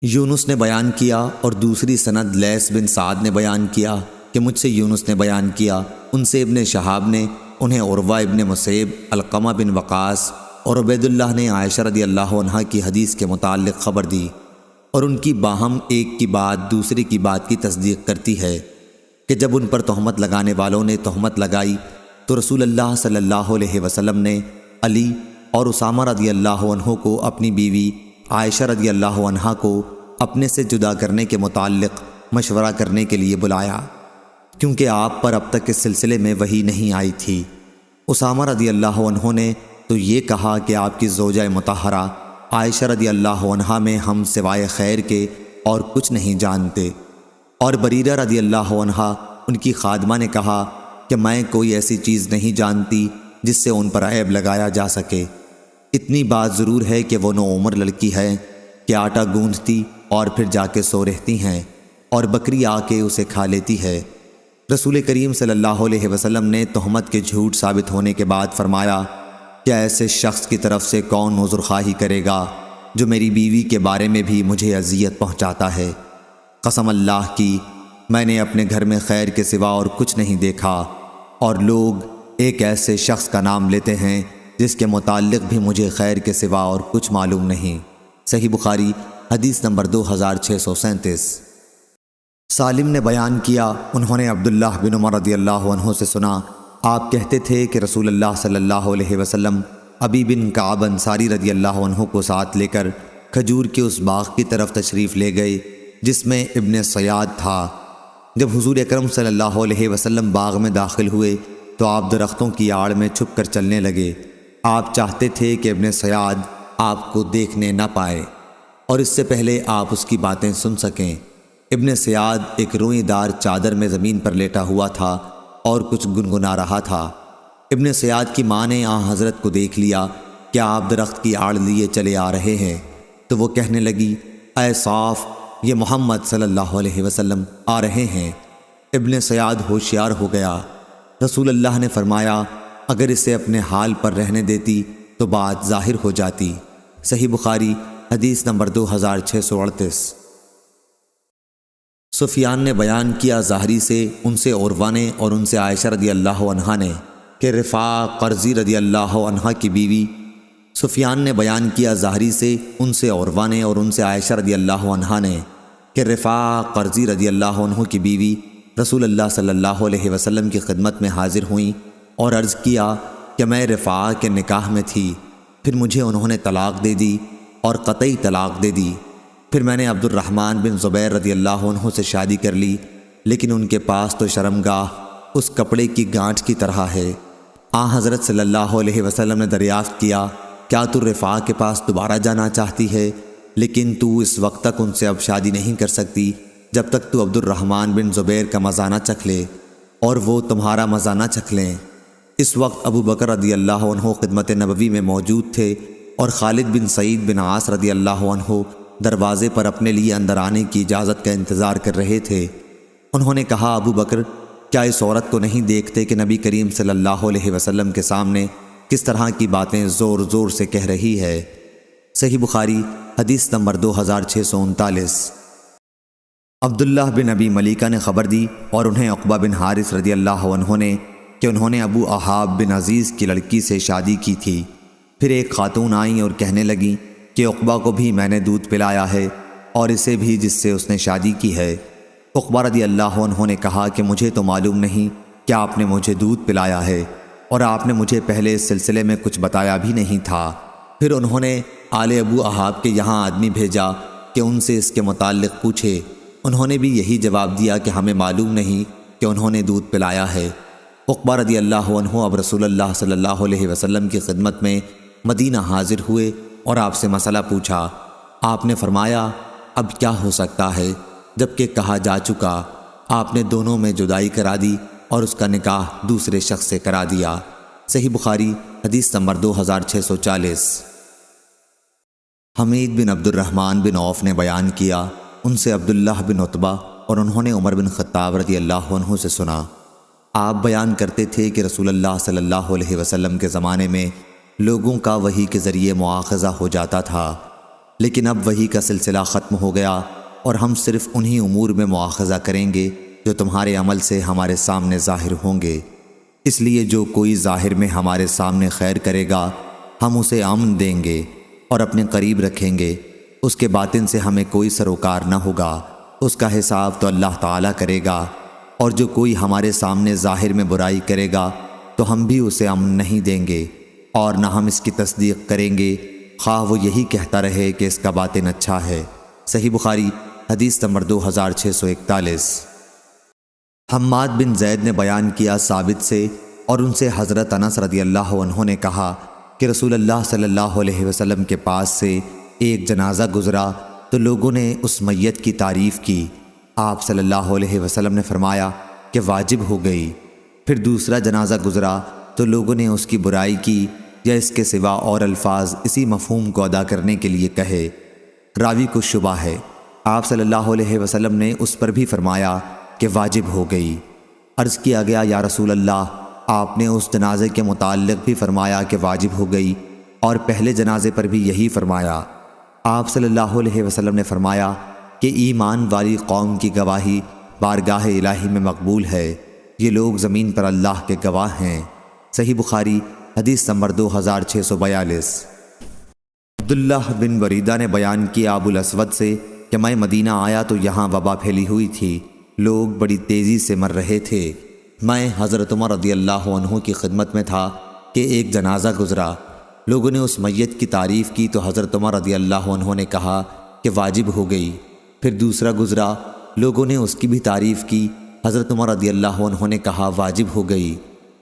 یونس نے بیان کیا اور دوسری سند لیث بن سعد نے بیان کیا کہ مجھ سے یونس نے بیان کیا، ان سے ابن شہاب نے، انہیں عروہ ابن مسیب، علقمہ بن وقاص اور عبید اللہ نے عائشہ رضی اللہ عنہا کی حدیث کے متعلق خبر دی، اور ان کی باہم ایک کی بات دوسری کی بات کی تصدیق کرتی ہے کہ جب ان پر تہمت لگانے والوں نے تہمت لگائی تو رسول اللہ صلی اللہ علیہ وسلم نے علی اور اسامہ رضی اللہ عنہ کو اپنی بیوی عائشہ رضی اللہ عنہا کو اپنے سے جدا کرنے کے متعلق مشورہ کرنے کے لیے بلایا، کیونکہ آپ پر اب تک اس سلسلے میں وحی نہیں آئی تھی۔ اسامہ رضی اللہ عنہ نے تو یہ کہا کہ آپ کی زوجہ مطہرہ عائشہ رضی اللہ عنہا میں ہم سوائے خیر کے اور کچھ نہیں جانتے، اور بریرہ رضی اللہ عنہا ان کی خادمہ نے کہا کہ میں کوئی ایسی چیز نہیں جانتی جس سے ان پر عیب لگایا جا سکے، اتنی بات ضرور ہے کہ وہ نوعمر لڑکی ہے کہ آٹا گوندھتی اور پھر جا کے سو رہتی ہیں اور بکری آ کے اسے کھا لیتی ہے۔ رسول کریم صلی اللہ علیہ وسلم نے تہمت کے جھوٹ ثابت ہونے کے بعد فرمایا کہ ایسے شخص کی طرف سے کون عذر خواہی کرے گا جو میری بیوی کے بارے میں بھی مجھے اذیت پہنچاتا ہے۔ قسم اللہ کی، میں نے اپنے گھر میں خیر کے سوا اور کچھ نہیں دیکھا، اور لوگ ایک ایسے شخص کا نام لیتے ہیں جس کے متعلق بھی مجھے خیر کے سوا اور کچھ معلوم نہیں۔ صحیح بخاری حدیث نمبر 2637۔ سالم نے بیان کیا، انہوں نے عبداللہ بن عمر رضی اللہ عنہ سے سنا، آپ کہتے تھے کہ رسول اللہ صلی اللہ علیہ وسلم ابی بن کعب انصاری رضی اللہ عنہ کو ساتھ لے کر کھجور کے اس باغ کی طرف تشریف لے گئے جس میں ابن صیاد تھا۔ جب حضور اکرم صلی اللہ علیہ وسلم باغ میں داخل ہوئے تو آپ درختوں کی آڑ میں چھپ کر چلنے لگے۔ آپ چاہتے تھے کہ ابن صیاد آپ کو دیکھنے نہ پائے اور اس سے پہلے آپ اس کی باتیں سن سکیں۔ ابن صیاد ایک روئی دار چادر میں زمین پر لیٹا ہوا تھا اور کچھ گنگنا رہا تھا۔ ابن صیاد کی ماں نے آن حضرت کو دیکھ لیا کہ آپ درخت کی آڑ لیے چلے آ رہے ہیں، تو وہ کہنے لگی، اے صاف، یہ محمد صلی اللہ علیہ وسلم آ رہے ہیں۔ ابن صیاد ہوشیار ہو گیا۔ رسول اللہ نے فرمایا، اگر اسے اپنے حال پر رہنے دیتی تو بات ظاہر ہو جاتی۔ صحیح بخاری حدیث نمبر 2638۔ سفیان نے بیان کیا ظاہری سے، ان سے عروہ نے اور ان سے عائشہ رضی اللہ عنہا نے کہ رفاع قرظی رضی اللہ عنہا کی بیوی۔ سفیان نے بیان کیا ظاہری سے، ان سے عروہ نے اور ان سے عائشہ رضی اللہ عنہا نے کہ رفاع قرظی رضی اللہ عنہ کی بیوی رسول اللہ صلی اللہ علیہ وسلم کی خدمت میں حاضر ہوئیں اور عرض کیا کہ میں رفاع کے نکاح میں تھی، پھر مجھے انہوں نے طلاق دے دی اور قطعی طلاق دے دی۔ پھر میں نے عبد الرحمن بن زبیر رضی اللہ عنہ سے شادی کر لی، لیکن ان کے پاس تو شرمگاہ اس کپڑے کی گانٹھ کی طرح ہے۔ حضرت صلی اللہ علیہ وسلم نے دریافت کیا، کیا تو رفاع کے پاس دوبارہ جانا چاہتی ہے؟ لیکن تو اس وقت تک ان سے اب شادی نہیں کر سکتی جب تک تو عبد الرحمن بن زبیر کا مزہ نہ چکھ لے اور وہ تمہارا مزہ نہ چکھ لیں۔ اس وقت ابو بکر رضی اللہ عنہ خدمت نبوی میں موجود تھے اور خالد بن سعید بن عاص رضی اللہ عنہ دروازے پر اپنے لیے اندر آنے کی اجازت کا انتظار کر رہے تھے۔ انہوں نے کہا، ابو بکر، کیا اس عورت کو نہیں دیکھتے کہ نبی کریم صلی اللہ علیہ وسلم کے سامنے کس طرح کی باتیں زور زور سے کہہ رہی ہے؟ صحیح بخاری حدیث نمبر 2639۔ عبداللہ بن ابی ملیکہ نے خبر دی اور انہیں عقبہ بن حارث رضی اللہ عنہ نے کہ انہوں نے ابو احاب بن عزیز کی لڑکی سے شادی کی تھی۔ پھر ایک خاتون آئیں اور کہنے لگیں کہ عقبہ کو بھی میں نے دودھ پلایا ہے اور اسے بھی جس سے اس نے شادی کی ہے۔ عقبہ رضی اللہ عنہ نے کہا کہ مجھے تو معلوم نہیں کہ آپ نے مجھے دودھ پلایا ہے، اور آپ نے مجھے پہلے اس سلسلے میں کچھ بتایا بھی نہیں تھا۔ پھر انہوں نے آل ابو احاب کے یہاں آدمی بھیجا کہ ان سے اس کے متعلق پوچھے۔ انہوں نے بھی یہی جواب دیا کہ ہمیں معلوم نہیں کہ انہوں نے دودھ پلایا ہے۔ عقبہ رضی اللہ عنہ اب رسول اللہ صلی اللہ علیہ وسلم کی خدمت میں مدینہ حاضر ہوئے اور آپ سے مسئلہ پوچھا۔ آپ نے فرمایا، اب کیا ہو سکتا ہے؟ جبکہ کہا جا چکا، آپ نے دونوں میں جدائی کرا دی اور اس کا نکاح دوسرے شخص سے کرا دیا۔ صحیح بخاری حدیث نمبر 2640۔ حمید بن عبد الرحمن بن عوف نے بیان کیا، ان سے عبداللہ بن عتبہ اور انہوں نے عمر بن خطاب رضی اللہ عنہ سے سنا، آپ بیان کرتے تھے کہ رسول اللہ صلی اللہ علیہ وسلم کے زمانے میں لوگوں کا وحی کے ذریعے مواخذہ ہو جاتا تھا، لیکن اب وحی کا سلسلہ ختم ہو گیا اور ہم صرف انہی امور میں مواخذہ کریں گے جو تمہارے عمل سے ہمارے سامنے ظاہر ہوں گے۔ اس لیے جو کوئی ظاہر میں ہمارے سامنے خیر کرے گا ہم اسے امن دیں گے اور اپنے قریب رکھیں گے، اس کے باطن سے ہمیں کوئی سروکار نہ ہوگا، اس کا حساب تو اللہ تعالیٰ کرے گا۔ اور جو کوئی ہمارے سامنے ظاہر میں برائی کرے گا تو ہم بھی اسے امن نہیں دیں گے اور نہ ہم اس کی تصدیق کریں گے، خواہ وہ یہی کہتا رہے کہ اس کا باطن اچھا ہے۔ صحیح بخاری حدیث نمبر 2641۔ حماد بن زید نے بیان کیا ثابت سے اور ان سے حضرت انس رضی اللہ عنہ نے کہا کہ رسول اللہ صلی اللہ علیہ وسلم کے پاس سے ایک جنازہ گزرا تو لوگوں نے اس میت کی تعریف کی۔ آپ صلی اللہ علیہ وسلم نے فرمایا کہ واجب ہو گئی۔ پھر دوسرا جنازہ گزرا تو لوگوں نے اس کی برائی کی یا اس کے سوا اور الفاظ اسی مفہوم کو ادا کرنے کے لیے کہے۔ راوی کو شبہ ہے۔ آپ صلی اللہ علیہ وسلم نے اس پر بھی فرمایا کہ واجب ہو گئی۔ عرض کیا گیا یا رسول اللہ، آپ نے اس جنازے کے متعلق بھی فرمایا کہ واجب ہو گئی اور پہلے جنازے پر بھی یہی فرمایا۔ آپ صلی اللہ علیہ وسلم نے فرمایا کہ ایمان والی قوم کی گواہی بارگاہ الہی میں مقبول ہے، یہ لوگ زمین پر اللہ کے گواہ ہیں۔ صحیح بخاری حدیث نمبر 2642۔ عبداللہ بن بریدہ نے بیان کیا ابو الاسود سے کہ میں مدینہ آیا تو یہاں وبا پھیلی ہوئی تھی، لوگ بڑی تیزی سے مر رہے تھے۔ میں حضرت عمر رضی اللہ عنہ کی خدمت میں تھا کہ ایک جنازہ گزرا، لوگوں نے اس میت کی تعریف کی تو حضرت عمر رضی اللہ عنہ نے کہا کہ واجب ہو گئی۔ پھر دوسرا گزرا، لوگوں نے اس کی بھی تعریف کی، حضرت عمر رضی اللہ عنہ نے کہا واجب ہو گئی۔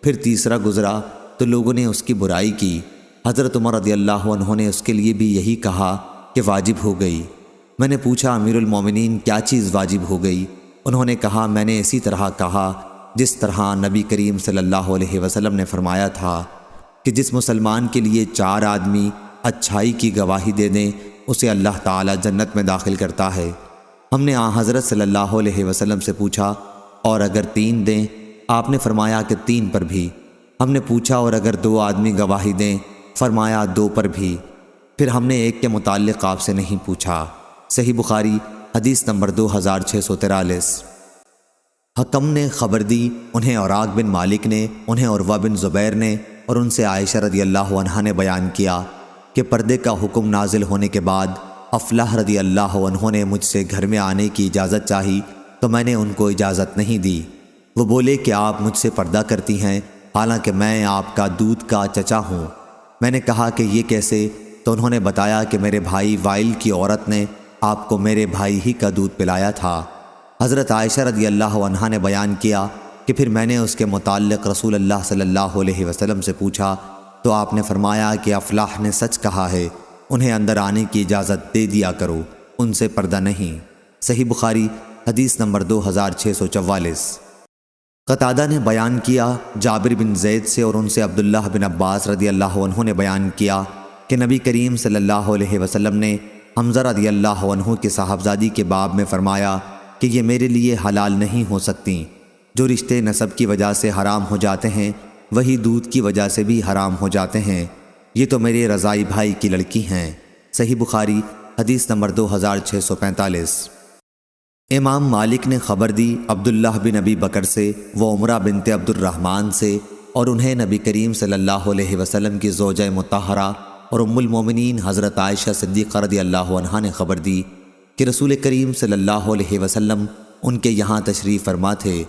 پھر تیسرا گزرا تو لوگوں نے اس کی برائی کی، حضرت عمر رضی اللہ عنہ نے اس کے لیے بھی یہی کہا کہ واجب ہو گئی۔ میں نے پوچھا امیر المومنین کیا چیز واجب ہو گئی؟ انہوں نے کہا میں نے اسی طرح کہا جس طرح نبی کریم صلی اللہ علیہ وسلم نے فرمایا تھا کہ جس مسلمان کے لیے 4 آدمی اچھائی کی گواہی دے دیں اسے اللہ تعالی جنت میں داخل کرتا ہے۔ ہم نے حضرت صلی اللہ علیہ وسلم سے پوچھا اور اگر 3 دیں؟ آپ نے فرمایا کہ 3 پر بھی۔ ہم نے پوچھا اور اگر 2 آدمی گواہی دیں؟ فرمایا 2 پر بھی۔ پھر ہم نے ایک کے متعلق آپ سے نہیں پوچھا۔ صحیح بخاری حدیث نمبر 2643۔ حکم نے خبر دی، انہیں اوراق بن مالک نے، انہیں عروہ بن زبیر نے اور ان سے عائشہ رضی اللہ عنہا نے بیان کیا کہ پردے کا حکم نازل ہونے کے بعد افلاح رضی اللہ عنہ نے مجھ سے گھر میں آنے کی اجازت چاہی تو میں نے ان کو اجازت نہیں دی۔ وہ بولے کہ آپ مجھ سے پردہ کرتی ہیں حالانکہ میں آپ کا دودھ کا چچا ہوں۔ میں نے کہا کہ یہ کیسے؟ تو انہوں نے بتایا کہ میرے بھائی وائل کی عورت نے آپ کو میرے بھائی ہی کا دودھ پلایا تھا۔ حضرت عائشہ رضی اللہ عنہا نے بیان کیا کہ پھر میں نے اس کے متعلق رسول اللہ صلی اللہ علیہ وسلم سے پوچھا تو آپ نے فرمایا کہ افلاح نے سچ کہا ہے، انہیں اندر آنے کی اجازت دے دیا کرو، ان سے پردہ نہیں۔ صحیح بخاری حدیث نمبر 2644۔ قتادہ نے بیان کیا جابر بن زید سے اور ان سے عبداللہ بن عباس رضی اللہ عنہ نے بیان کیا کہ نبی کریم صلی اللہ علیہ وسلم نے حمزہ رضی اللہ عنہ کے صاحبزادی کے باب میں فرمایا کہ یہ میرے لیے حلال نہیں ہو سکتی۔ جو رشتے نسب کی وجہ سے حرام ہو جاتے ہیں وہی دودھ کی وجہ سے بھی حرام ہو جاتے ہیں، یہ تو میرے رضائی بھائی کی لڑکی ہیں۔ صحیح بخاری حدیث نمبر 2645۔ امام مالک نے خبر دی عبداللہ بن ابی بکر سے، وہ عمرہ بنت عبد الرحمن سے، اور انہیں نبی کریم صلی اللہ علیہ وسلم کی زوجہ مطہرہ اور ام المومنین حضرت عائشہ صدیقہ رضی اللہ عنہا نے خبر دی کہ رسول کریم صلی اللہ علیہ وسلم ان کے یہاں تشریف فرما تھے۔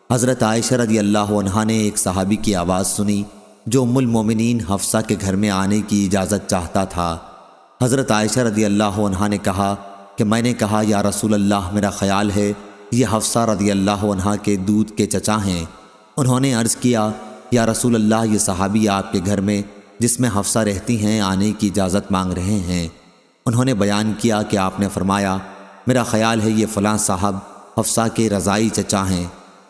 حضرت عائشہ رضی اللہ عنہا نے ایک صحابی کی آواز سنی جو ام المومنین حفصہ کے گھر میں آنے کی اجازت چاہتا تھا۔ حضرت عائشہ رضی اللہ عنہا نے کہا کہ میں نے کہا یا رسول اللہ میرا خیال ہے یہ حفصہ رضی اللہ عنہا کے دودھ کے چچا ہیں۔ انہوں نے عرض کیا یا رسول اللہ یہ صحابی آپ کے گھر میں جس میں حفصہ رہتی ہیں آنے کی اجازت مانگ رہے ہیں۔ انہوں نے بیان کیا کہ آپ نے فرمایا میرا خیال ہے یہ فلاں صاحب حفصہ کے رضائی چچا ہیں۔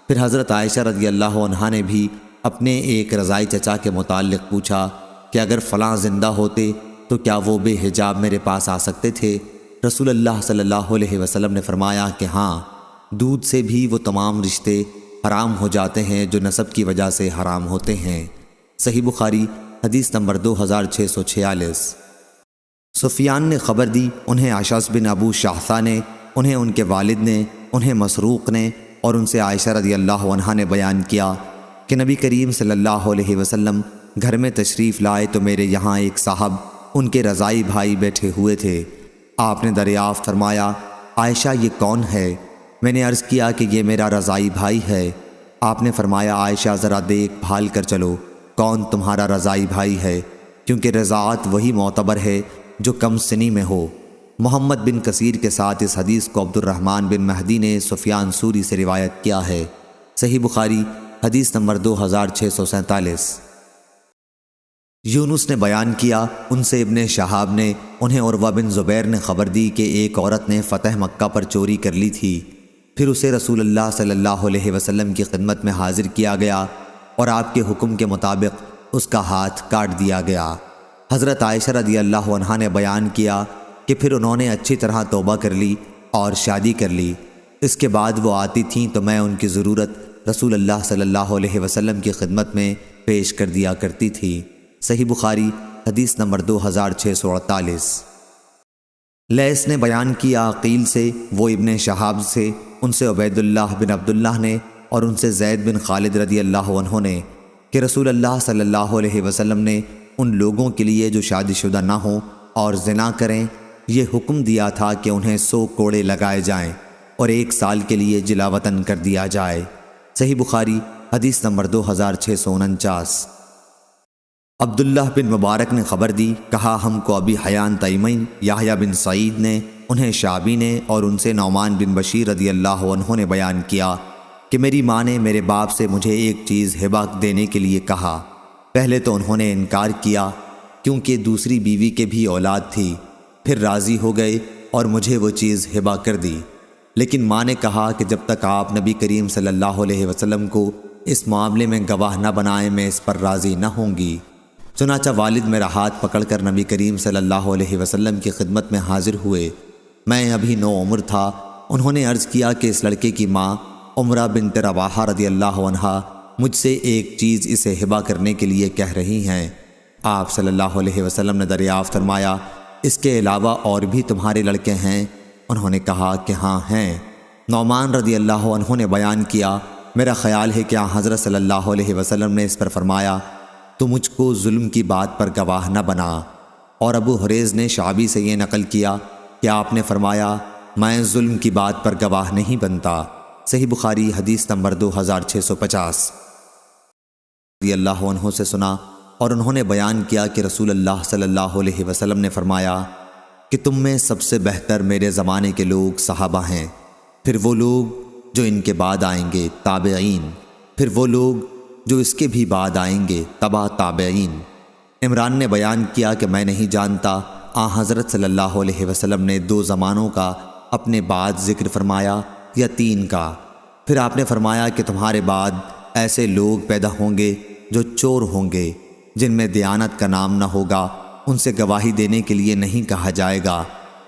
پھر حضرت عائشہ رضی اللہ عنہا نے بھی اپنے ایک رضائی چچا کے متعلق پوچھا کہ اگر فلاں زندہ ہوتے تو کیا وہ بے حجاب میرے پاس آ سکتے تھے؟ رسول اللہ صلی اللہ علیہ وسلم نے فرمایا کہ ہاں، دودھ سے بھی وہ تمام رشتے حرام ہو جاتے ہیں جو نسب کی وجہ سے حرام ہوتے ہیں۔ صحیح بخاری حدیث نمبر 2646۔ سفیان نے خبر دی، انہیں اشعث بن ابو شاہثہ نے، انہیں ان کے والد نے، انہیں مسروق نے اور ان سے عائشہ رضی اللہ عنہا نے بیان کیا کہ نبی کریم صلی اللہ علیہ وسلم گھر میں تشریف لائے تو میرے یہاں ایک صاحب ان کے رضائی بھائی بیٹھے ہوئے تھے۔ آپ نے دریافت فرمایا، عائشہ یہ کون ہے؟ میں نے عرض کیا کہ یہ میرا رضائی بھائی ہے۔ آپ نے فرمایا، عائشہ ذرا دیکھ بھال کر چلو کون تمہارا رضائی بھائی ہے، کیونکہ رضاعت وہی معتبر ہے جو کم سنی میں ہو۔ محمد بن کثیر کے ساتھ اس حدیث کو عبد الرحمن بن مہدی نے سفیان سوری سے روایت کیا ہے۔ صحیح بخاری حدیث نمبر 2647۔ یونس نے بیان کیا، ان سے ابن شہاب نے، انہیں عروہ بن زبیر نے خبر دی کہ ایک عورت نے فتح مکہ پر چوری کر لی تھی، پھر اسے رسول اللہ صلی اللہ علیہ وسلم کی خدمت میں حاضر کیا گیا اور آپ کے حکم کے مطابق اس کا ہاتھ کاٹ دیا گیا۔ حضرت عائشہ رضی اللہ عنہا نے بیان کیا کہ پھر انہوں نے اچھی طرح توبہ کر لی اور شادی کر لی۔ اس کے بعد وہ آتی تھیں تو میں ان کی ضرورت رسول اللہ صلی اللہ علیہ وسلم کی خدمت میں پیش کر دیا کرتی تھی۔ صحیح بخاری حدیث نمبر 2648۔ لیث نے بیان کیا عقیل سے، وہ ابن شہاب سے، ان سے عبید اللہ بن عبداللہ نے اور ان سے زید بن خالد رضی اللہ عنہ نے کہ رسول اللہ صلی اللہ علیہ وسلم نے ان لوگوں کے لیے جو شادی شدہ نہ ہوں اور زنا کریں یہ حکم دیا تھا کہ انہیں 100 کوڑے لگائے جائیں اور 1 سال کے لیے جلا وطن کر دیا جائے۔ صحیح بخاری حدیث نمبر 2649۔ عبداللہ بن مبارک نے خبر دی، کہا ہم کو ابی حیان تیمین یحییٰ بن سعید نے، انہیں شعبی نے اور ان سے نعمان بن بشیر رضی اللہ عنہ نے بیان کیا کہ میری ماں نے میرے باپ سے مجھے ایک چیز ہبہ دینے کے لیے کہا۔ پہلے تو انہوں نے انکار کیا کیونکہ دوسری بیوی کے بھی اولاد تھی، پھر راضی ہو گئے اور مجھے وہ چیز ہبہ کر دی، لیکن ماں نے کہا کہ جب تک آپ نبی کریم صلی اللہ علیہ وسلم کو اس معاملے میں گواہ نہ بنائیں میں اس پر راضی نہ ہوں گی۔ چنانچہ والد میرا ہاتھ پکڑ کر نبی کریم صلی اللہ علیہ وسلم کی خدمت میں حاضر ہوئے۔ میں ابھی 9 عمر تھا۔ انہوں نے عرض کیا کہ اس لڑکے کی ماں عمرہ بنت رواحہ رضی اللہ عنہا مجھ سے ایک چیز اسے ہبہ کرنے کے لیے کہہ رہی ہیں۔ آپ صلی اللہ علیہ وسلم نے دریافت فرمایا، اس کے علاوہ اور بھی تمہارے لڑکے ہیں؟ انہوں نے کہا کہ ہاں ہیں۔ نعمان رضی اللہ عنہ نے بیان کیا، میرا خیال ہے کہ حضرت صلی اللہ علیہ وسلم نے اس پر فرمایا، تو مجھ کو ظلم کی بات پر گواہ نہ بنا۔ اور ابو حریز نے شعبی سے یہ نقل کیا کہ آپ نے فرمایا، میں ظلم کی بات پر گواہ نہیں بنتا۔ صحیح بخاری حدیث نمبر 2650۔ رضی اللہ عنہ سے سنا اور انہوں نے بیان کیا کہ رسول اللہ صلی اللہ علیہ وسلم نے فرمایا کہ تم میں سب سے بہتر میرے زمانے کے لوگ صحابہ ہیں، پھر وہ لوگ جو ان کے بعد آئیں گے تابعین، پھر وہ لوگ جو اس کے بھی بعد آئیں گے تبع تابعین۔ عمران نے بیان کیا کہ میں نہیں جانتا حضرت صلی اللہ علیہ وسلم نے 2 زمانوں کا اپنے بعد ذکر فرمایا یا 3 کا۔ پھر آپ نے فرمایا کہ تمہارے بعد ایسے لوگ پیدا ہوں گے جو چور ہوں گے، جن میں دیانت کا نام نہ ہوگا، ان سے گواہی دینے کے لیے نہیں کہا جائے گا،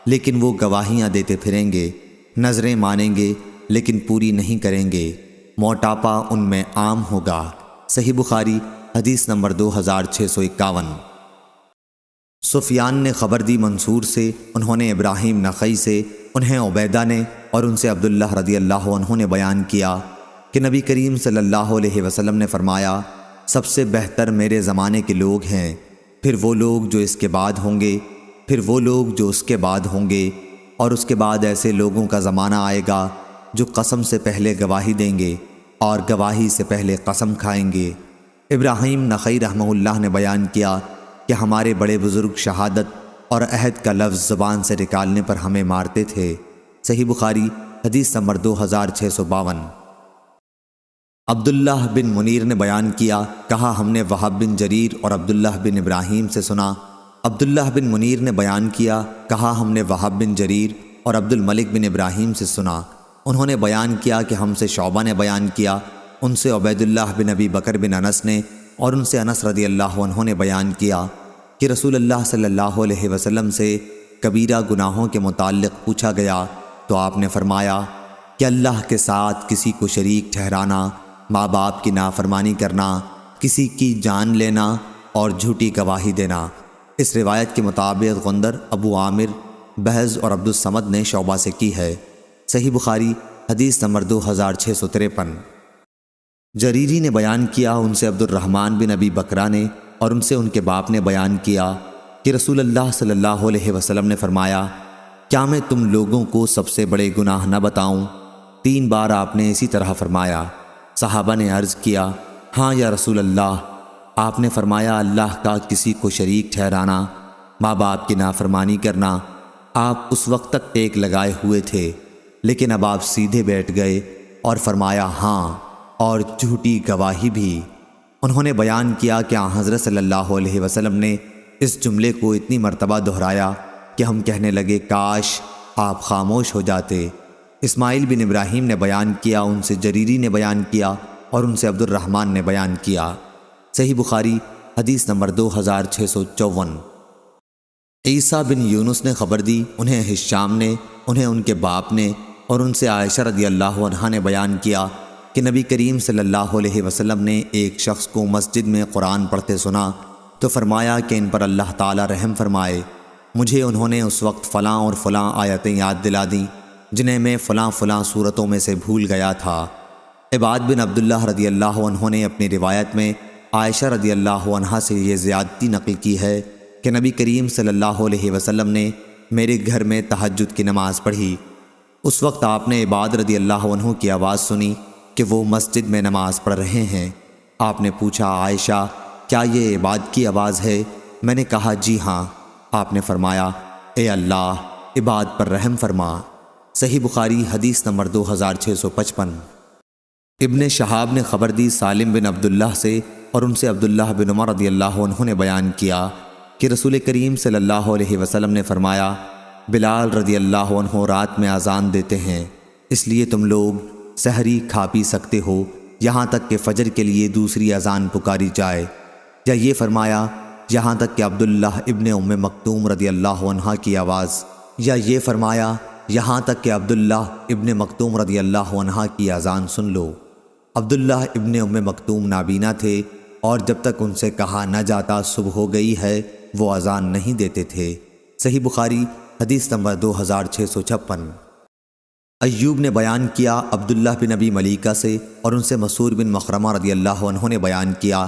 لیکن وہ گواہیاں دیتے پھریں گے، نظریں مانیں گے لیکن پوری نہیں کریں گے، موٹاپا ان میں عام ہوگا۔ صحیح بخاری حدیث نمبر 2651۔ سفیان نے خبر دی منصور سے، انہوں نے ابراہیم نخعی سے، انہیں عبیدہ نے اور ان سے عبداللہ رضی اللہ عنہ نے بیان کیا کہ نبی کریم صلی اللہ علیہ وسلم نے فرمایا، سب سے بہتر میرے زمانے کے لوگ ہیں، پھر وہ لوگ جو اس کے بعد ہوں گے، پھر وہ لوگ جو اس کے بعد ہوں گے، اور اس کے بعد ایسے لوگوں کا زمانہ آئے گا جو قسم سے پہلے گواہی دیں گے اور گواہی سے پہلے قسم کھائیں گے۔ ابراہیم نخعی رحمہ اللہ نے بیان کیا کہ ہمارے بڑے بزرگ شہادت اور عہد کا لفظ زبان سے نکالنے پر ہمیں مارتے تھے۔ صحیح بخاری حدیث نمبر 2652۔ عبداللہ بن منیر نے بیان کیا، کہا ہم نے وہب بن جریر اور عبداللہ بن ابراہیم سے سنا۔ عبداللہ بن منیر نے بیان کیا، کہا ہم نے وہب بن جریر اور عبد الملک بن ابراہیم سے سنا۔ انہوں نے بیان کیا کہ ہم سے شعبہ نے بیان کیا، ان سے عبید اللہ بن ابی بکر بن انس نے اور ان سے انس رضی اللہ عنہ نے بیان کیا کہ رسول اللہ صلی اللہ علیہ وسلم سے کبیرہ گناہوں کے متعلق پوچھا گیا تو آپ نے فرمایا کہ اللہ کے ساتھ کسی کو شریک ٹھہرانا، ماں باپ کی نافرمانی کرنا، کسی کی جان لینا اور جھوٹی گواہی دینا۔ اس روایت کے مطابق غندر، ابو عامر، بہز اور عبد الصمد نے شعبہ سے کی ہے۔ صحیح بخاری حدیث نمبر 2653۔ جریری نے بیان کیا، ان سے عبد الرحمن بن ابی بکرہ نے اور ان سے ان کے باپ نے بیان کیا کہ رسول اللہ صلی اللہ علیہ وسلم نے فرمایا، کیا میں تم لوگوں کو سب سے بڑے گناہ نہ بتاؤں؟ 3 بار آپ نے اسی طرح فرمایا۔ صحابہ نے عرض کیا، ہاں یا رسول اللہ۔ آپ نے فرمایا، اللہ کا کسی کو شریک ٹھہرانا، ماں باپ کی نافرمانی کرنا۔ آپ اس وقت تک ٹیک لگائے ہوئے تھے، لیکن اب آپ سیدھے بیٹھ گئے اور فرمایا، ہاں، اور جھوٹی گواہی بھی۔ انہوں نے بیان کیا کہ حضرت صلی اللہ علیہ وسلم نے اس جملے کو اتنی مرتبہ دہرایا کہ ہم کہنے لگے، کاش آپ خاموش ہو جاتے۔ اسماعیل بن ابراہیم نے بیان کیا، ان سے جریری نے بیان کیا اور ان سے عبد الرحمن نے بیان کیا۔ صحیح بخاری حدیث نمبر 2654۔ عیسیٰ بن یونس نے خبر دی، انہیں ہشام نے، انہیں ان کے باپ نے اور ان سے عائشہ رضی اللہ عنہا نے بیان کیا کہ نبی کریم صلی اللہ علیہ وسلم نے ایک شخص کو مسجد میں قرآن پڑھتے سنا تو فرمایا کہ ان پر اللہ تعالی رحم فرمائے۔ مجھے انہوں نے اس وقت فلاں اور فلاں آیتیں یاد دلا دیں جنہیں میں فلاں فلاں صورتوں میں سے بھول گیا تھا۔ عباد بن عبداللہ رضی اللہ عنہ نے اپنی روایت میں عائشہ رضی اللہ عنہا سے یہ زیادتی نقل کی ہے کہ نبی کریم صلی اللہ علیہ وسلم نے میرے گھر میں تہجد کی نماز پڑھی۔ اس وقت آپ نے عباد رضی اللہ عنہ کی آواز سنی کہ وہ مسجد میں نماز پڑھ رہے ہیں۔ آپ نے پوچھا، عائشہ کیا یہ عباد کی آواز ہے؟ میں نے کہا، جی ہاں۔ آپ نے فرمایا، اے اللہ عباد پر رحم فرما۔ صحیح بخاری حدیث نمبر 2655۔ ابن شہاب نے خبر دی سالم بن عبداللہ سے اور ان سے عبداللہ بن عمر رضی اللہ عنہ نے بیان کیا کہ رسول کریم صلی اللہ علیہ وسلم نے فرمایا، بلال رضی اللہ عنہ رات میں اذان دیتے ہیں، اس لیے تم لوگ سحری کھا پی سکتے ہو یہاں تک کہ فجر کے لیے دوسری اذان پکاری جائے، یا یہ فرمایا یہاں تک کہ عبداللہ ابن ام مکتوم رضی اللہ عنہ کی آواز، یا یہ فرمایا یہاں تک کہ عبداللہ ابن مکتوم رضی اللہ عنہ کی اذان سن لو۔ عبداللہ ابن ام مکتوم نابینا تھے اور جب تک ان سے کہا نہ جاتا صبح ہو گئی ہے وہ اذان نہیں دیتے تھے۔ صحیح بخاری حدیث نمبر 2656۔ ایوب نے بیان کیا عبداللہ بن ابی ملیکہ سے اور ان سے مسعود بن مخرمہ رضی اللہ عنہ نے بیان کیا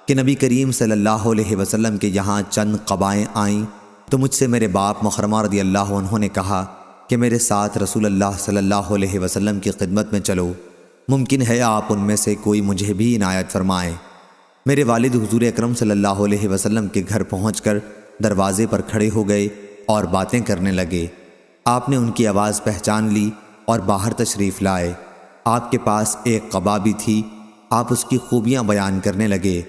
کہ نبی کریم صلی اللہ علیہ وسلم کے یہاں چند قبائیں آئیں تو مجھ سے میرے باپ مخرمہ رضی اللہ عنہ نے کہا کہ میرے ساتھ رسول اللہ صلی اللہ علیہ وسلم کی خدمت میں چلو، ممکن ہے آپ ان میں سے کوئی مجھے بھی عنایت فرمائیں۔ میرے والد حضور اکرم صلی اللہ علیہ وسلم کے گھر پہنچ کر دروازے پر کھڑے ہو گئے اور باتیں کرنے لگے۔ آپ نے ان کی آواز پہچان لی اور باہر تشریف لائے۔ آپ کے پاس ایک قبا بھی تھی، آپ اس کی خوبیاں بیان کرنے لگے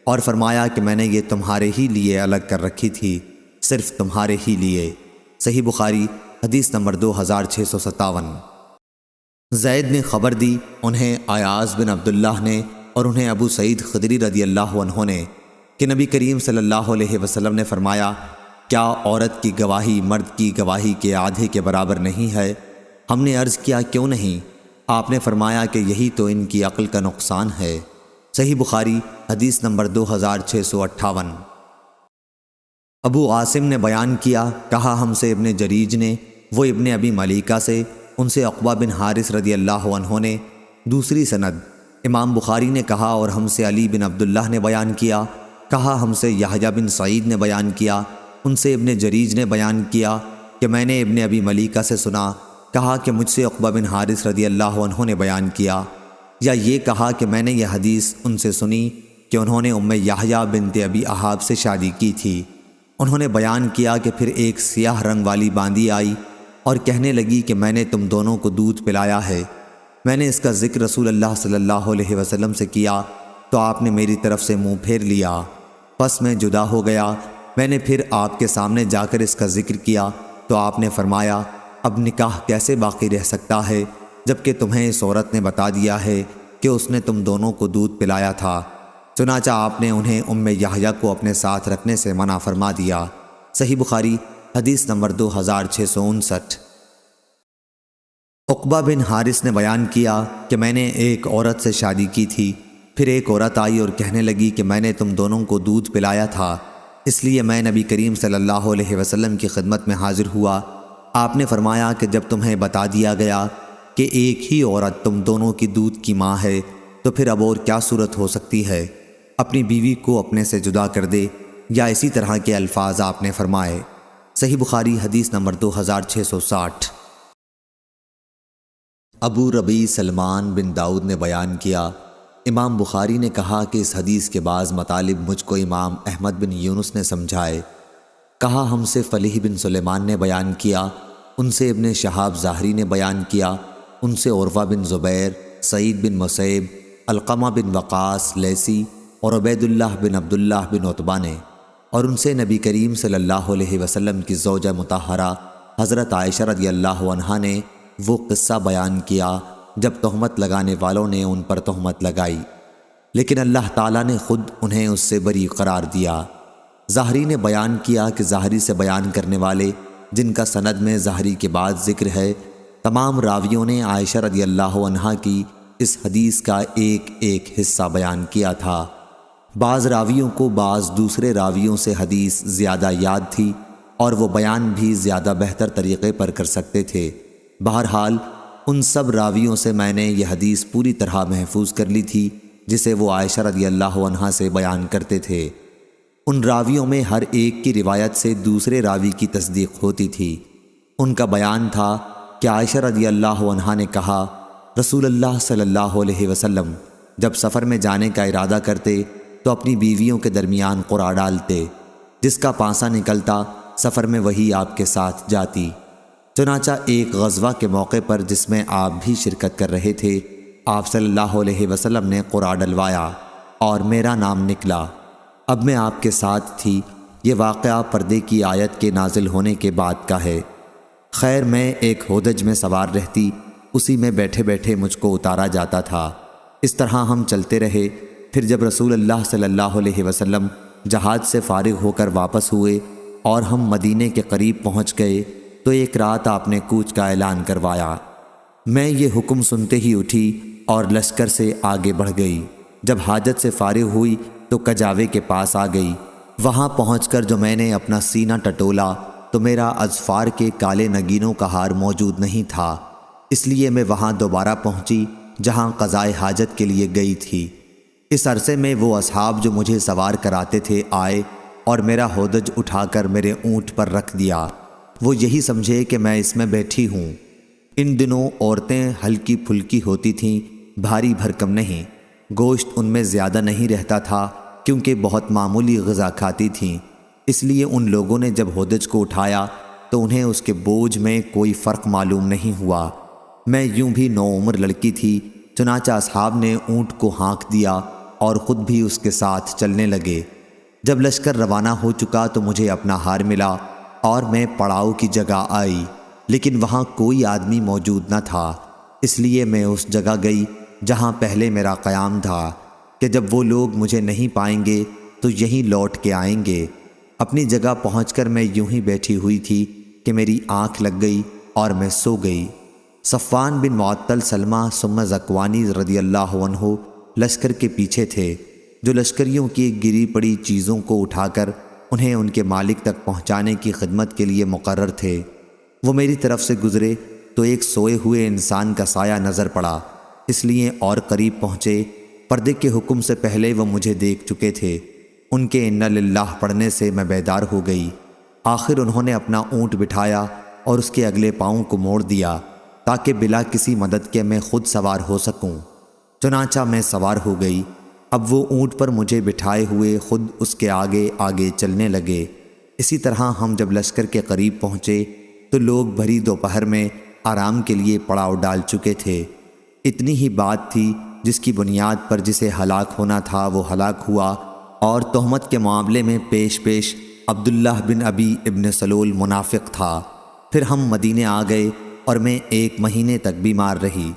اور فرمایا کہ میں نے یہ تمہارے ہی لیے الگ کر رکھی تھی، صرف تمہارے ہی لیے۔ صحیح بخاری حدیث نمبر 2657۔ زید نے خبر دی، انہیں ایاز بن عبداللہ نے اور انہیں ابو سعید خدری رضی اللہ عنہ نے کہ نبی کریم صلی اللہ علیہ وسلم نے فرمایا، کیا عورت کی گواہی مرد کی گواہی کے آدھے کے برابر نہیں ہے؟ ہم نے عرض کیا، کیوں نہیں؟ آپ نے فرمایا کہ یہی تو ان کی عقل کا نقصان ہے۔ صحیح بخاری حدیث نمبر 2658۔ ابو عاصم نے بیان کیا، کہا ہم سے ابن جریج نے، وہ ابن ابی ملیکہ سے، ان سے عقبہ بن حارث رضی اللہ عنہ نے۔ دوسری سند امام بخاری نے کہا اور ہم سے علی بن عبداللہ نے بیان کیا، کہا ہم سے یحییٰ بن سعید نے بیان کیا، ان سے ابن جریج نے بیان کیا کہ میں نے ابن ابی ملیکہ سے سنا، کہا کہ مجھ سے عقبہ بن حارث رضی اللہ عنہ نے بیان کیا، یا یہ کہا کہ میں نے یہ حدیث ان سے سنی کہ انہوں نے ام یحییٰ بنت ابی احاب سے شادی کی تھی۔ انہوں نے بیان کیا کہ پھر ایک سیاہ رنگ والی باندی آئی اور کہنے لگی کہ میں نے تم دونوں کو دودھ پلایا ہے۔ میں نے اس کا ذکر رسول اللہ صلی اللہ علیہ وسلم سے کیا تو آپ نے میری طرف سے منہ پھیر لیا، پس میں جدا ہو گیا۔ میں نے پھر آپ کے سامنے جا کر اس کا ذکر کیا تو آپ نے فرمایا، اب نکاح کیسے باقی رہ سکتا ہے جبکہ تمہیں اس عورت نے بتا دیا ہے کہ اس نے تم دونوں کو دودھ پلایا تھا۔ چنانچہ آپ نے انہیں ام یحییٰ کو اپنے ساتھ رکھنے سے منع فرما دیا۔ صحیح بخاری حدیث نمبر 2659۔ عقبہ بن حارث نے بیان کیا کہ میں نے ایک عورت سے شادی کی تھی، پھر ایک عورت آئی اور کہنے لگی کہ میں نے تم دونوں کو دودھ پلایا تھا۔ اس لیے میں نبی کریم صلی اللہ علیہ وسلم کی خدمت میں حاضر ہوا۔ آپ نے فرمایا کہ جب تمہیں بتا دیا گیا کہ ایک ہی عورت تم دونوں کی دودھ کی ماں ہے تو پھر اب اور کیا صورت ہو سکتی ہے؟ اپنی بیوی کو اپنے سے جدا کر دے، یا اسی طرح کے الفاظ آپ نے فرمائے۔ صحیح بخاری حدیث نمبر 2660۔ ابو ربیع سلمان بن داؤد نے بیان کیا، امام بخاری نے کہا کہ اس حدیث کے بعض مطالب مجھ کو امام احمد بن یونس نے سمجھائے۔ کہا ہم سے فلیح بن سلیمان نے بیان کیا، ان سے ابن شہاب ظاہری نے بیان کیا، ان سے عروہ بن زبیر، سعید بن مسیب، علقمہ بن وقاص لیثی اور عبید اللہ بن عبداللہ بن عتبہ نے، اور ان سے نبی کریم صلی اللہ علیہ وسلم کی زوجہ مطہرہ حضرت عائشہ رضی اللہ عنہا نے وہ قصہ بیان کیا جب تہمت لگانے والوں نے ان پر تہمت لگائی، لیکن اللہ تعالیٰ نے خود انہیں اس سے بری قرار دیا۔ ظاہری نے بیان کیا کہ ظاہری سے بیان کرنے والے جن کا سند میں ظاہری کے بعد ذکر ہے، تمام راویوں نے عائشہ رضی اللہ عنہا کی اس حدیث کا ایک ایک حصہ بیان کیا تھا۔ بعض راویوں کو بعض دوسرے راویوں سے حدیث زیادہ یاد تھی اور وہ بیان بھی زیادہ بہتر طریقے پر کر سکتے تھے۔ بہرحال ان سب راویوں سے میں نے یہ حدیث پوری طرح محفوظ کر لی تھی جسے وہ عائشہ رضی اللہ عنہا سے بیان کرتے تھے۔ ان راویوں میں ہر ایک کی روایت سے دوسرے راوی کی تصدیق ہوتی تھی۔ ان کا بیان تھا کہ عائشہ رضی اللہ عنہا نے کہا، رسول اللہ صلی اللہ علیہ وسلم جب سفر میں جانے کا ارادہ کرتے تو اپنی بیویوں کے درمیان قرعہ ڈالتے، جس کا پانسا نکلتا سفر میں وہی آپ کے ساتھ جاتی۔ چنانچہ ایک غزوہ کے موقع پر جس میں آپ بھی شرکت کر رہے تھے، آپ صلی اللہ علیہ وسلم نے قرعہ ڈلوایا اور میرا نام نکلا۔ اب میں آپ کے ساتھ تھی۔ یہ واقعہ پردے کی آیت کے نازل ہونے کے بعد کا ہے۔ خیر میں ایک ہودج میں سوار رہتی، اسی میں بیٹھے بیٹھے مجھ کو اتارا جاتا تھا۔ اس طرح ہم چلتے رہے۔ پھر جب رسول اللہ صلی اللہ علیہ وسلم جہاد سے فارغ ہو کر واپس ہوئے اور ہم مدینے کے قریب پہنچ گئے تو ایک رات آپ نے کوچ کا اعلان کروایا۔ میں یہ حکم سنتے ہی اٹھی اور لشکر سے آگے بڑھ گئی۔ جب حاجت سے فارغ ہوئی تو کجاوے کے پاس آ گئی۔ وہاں پہنچ کر جو میں نے اپنا سینہ ٹٹولا تو میرا اظفار کے کالے نگینوں کا ہار موجود نہیں تھا، اس لیے میں وہاں دوبارہ پہنچی جہاں قضائے حاجت کے لیے گئی تھی۔ اس عرصے میں وہ اصحاب جو مجھے سوار کراتے تھے آئے اور میرا ہودج اٹھا کر میرے اونٹ پر رکھ دیا۔ وہ یہی سمجھے کہ میں اس میں بیٹھی ہوں۔ ان دنوں عورتیں ہلکی پھلکی ہوتی تھیں، بھاری بھرکم نہیں۔ گوشت ان میں زیادہ نہیں رہتا تھا کیونکہ بہت معمولی غذا کھاتی تھیں، اس لیے ان لوگوں نے جب ہودج کو اٹھایا تو انہیں اس کے بوجھ میں کوئی فرق معلوم نہیں ہوا۔ میں یوں بھی نوعمر لڑکی تھی، چنانچہ اصحاب نے اونٹ کو ہانک دیا اور خود بھی اس کے ساتھ چلنے لگے۔ جب لشکر روانہ ہو چکا تو مجھے اپنا ہار ملا اور میں پڑاؤ کی جگہ آئی، لیکن وہاں کوئی آدمی موجود نہ تھا، اس لیے میں اس جگہ گئی جہاں پہلے میرا قیام تھا کہ جب وہ لوگ مجھے نہیں پائیں گے تو یہیں لوٹ کے آئیں گے۔ اپنی جگہ پہنچ کر میں یوں ہی بیٹھی ہوئی تھی کہ میری آنکھ لگ گئی اور میں سو گئی۔ صفوان بن معطل سلمہ ثم ذکوانی رضی اللہ عنہ لشکر کے پیچھے تھے، جو لشکریوں کی گری پڑی چیزوں کو اٹھا کر انہیں ان کے مالک تک پہنچانے کی خدمت کے لیے مقرر تھے۔ وہ میری طرف سے گزرے تو ایک سوئے ہوئے انسان کا سایہ نظر پڑا، اس لیے اور قریب پہنچے۔ پردے کے حکم سے پہلے وہ مجھے دیکھ چکے تھے۔ ان کے انا للہ پڑھنے سے میں بیدار ہو گئی۔ آخر انہوں نے اپنا اونٹ بٹھایا اور اس کے اگلے پاؤں کو موڑ دیا تاکہ بلا کسی مدد کے میں خود سوار ہو سکوں۔ چنانچہ میں سوار ہو گئی۔ اب وہ اونٹ پر مجھے بٹھائے ہوئے خود اس کے آگے آگے چلنے لگے۔ اسی طرح ہم جب لشکر کے قریب پہنچے تو لوگ بھری دوپہر میں آرام کے لیے پڑاؤ ڈال چکے تھے۔ اتنی ہی بات تھی جس کی بنیاد پر جسے ہلاک ہونا تھا وہ ہلاک ہوا، اور تہمت کے معاملے میں پیش پیش عبداللہ بن ابی ابن سلول منافق تھا۔ پھر ہم مدینے آ گئے اور میں 1 مہینے تک بیمار رہی۔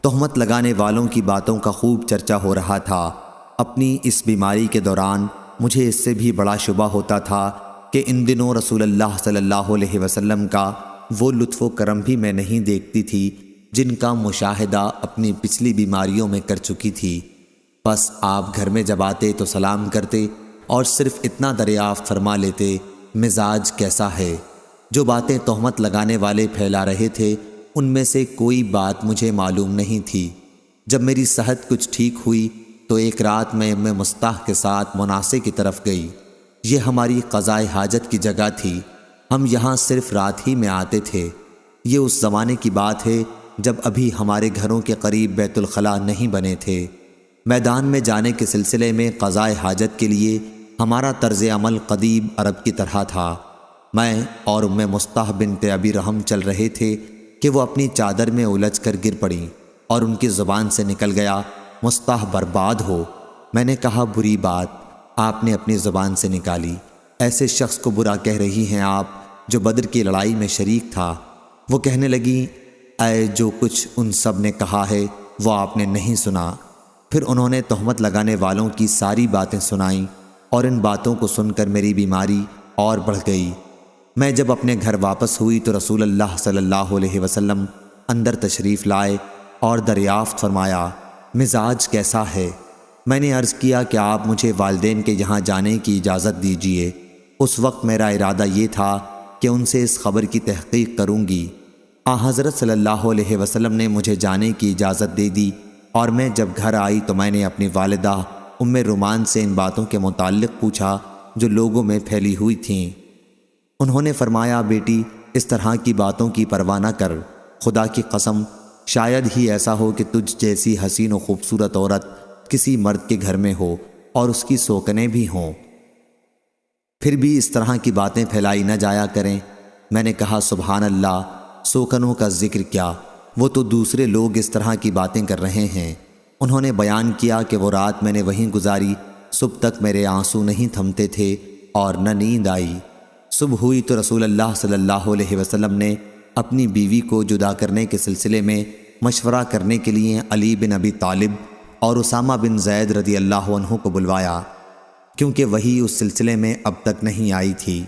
تہمت لگانے والوں کی باتوں کا خوب چرچا ہو رہا تھا۔ اپنی اس بیماری کے دوران مجھے اس سے بھی بڑا شبہ ہوتا تھا کہ ان دنوں رسول اللہ صلی اللہ علیہ وسلم کا وہ لطف و کرم بھی میں نہیں دیکھتی تھی جن کا مشاہدہ اپنی پچھلی بیماریوں میں کر چکی تھی۔ بس آپ گھر میں جب آتے تو سلام کرتے اور صرف اتنا دریافت فرما لیتے مزاج کیسا ہے۔ جو باتیں تہمت لگانے والے پھیلا رہے تھے ان میں سے کوئی بات مجھے معلوم نہیں تھی۔ جب میری صحت کچھ ٹھیک ہوئی تو ایک رات میں ام مستح کے ساتھ مناصے کی طرف گئی۔ یہ ہماری قضائے حاجت کی جگہ تھی، ہم یہاں صرف رات ہی میں آتے تھے۔ یہ اس زمانے کی بات ہے جب ابھی ہمارے گھروں کے قریب بیت الخلاء نہیں بنے تھے۔ میدان میں جانے کے سلسلے میں قضائے حاجت کے لیے ہمارا طرز عمل قدیم عرب کی طرح تھا۔ میں اور ام مستح بنت ابی رحم چل رہے تھے کہ وہ اپنی چادر میں الجھ کر گر پڑیں اور ان کی زبان سے نکل گیا، مستح برباد ہو۔ میں نے کہا، بری بات آپ نے اپنی زبان سے نکالی، ایسے شخص کو برا کہہ رہی ہیں آپ جو بدر کی لڑائی میں شریک تھا۔ وہ کہنے لگی، اے جو کچھ ان سب نے کہا ہے وہ آپ نے نہیں سنا۔ پھر انہوں نے تہمت لگانے والوں کی ساری باتیں سنائیں اور ان باتوں کو سن کر میری بیماری اور بڑھ گئی۔ میں جب اپنے گھر واپس ہوئی تو رسول اللہ صلی اللہ علیہ وسلم اندر تشریف لائے اور دریافت فرمایا، مزاج کیسا ہے؟ میں نے عرض کیا کہ آپ مجھے والدین کے یہاں جانے کی اجازت دیجیے۔ اس وقت میرا ارادہ یہ تھا کہ ان سے اس خبر کی تحقیق کروں گی۔ حضرت صلی اللہ علیہ وسلم نے مجھے جانے کی اجازت دے دی اور میں جب گھر آئی تو میں نے اپنی والدہ ام رومان سے ان باتوں کے متعلق پوچھا جو لوگوں میں پھیلی ہوئی تھیں۔ انہوں نے فرمایا، بیٹی اس طرح کی باتوں کی پرواہ نہ کر، خدا کی قسم شاید ہی ایسا ہو کہ تجھ جیسی حسین و خوبصورت عورت کسی مرد کے گھر میں ہو اور اس کی سوکنے بھی ہوں، پھر بھی اس طرح کی باتیں پھیلائی نہ جایا کریں۔ میں نے کہا، سبحان اللہ، سوکنوں کا ذکر کیا، وہ تو دوسرے لوگ اس طرح کی باتیں کر رہے ہیں۔ انہوں نے بیان کیا کہ وہ رات میں نے وہیں گزاری، صبح تک میرے آنسو نہیں تھمتے تھے اور نہ نیند آئی۔ صبح ہوئی تو رسول اللہ صلی اللہ علیہ وسلم نے اپنی بیوی کو جدا کرنے کے سلسلے میں مشورہ کرنے کے لیے علی بن ابی طالب اور اسامہ بن زید رضی اللہ عنہ کو بلوایا، کیونکہ وہی اس سلسلے میں اب تک نہیں آئی تھی۔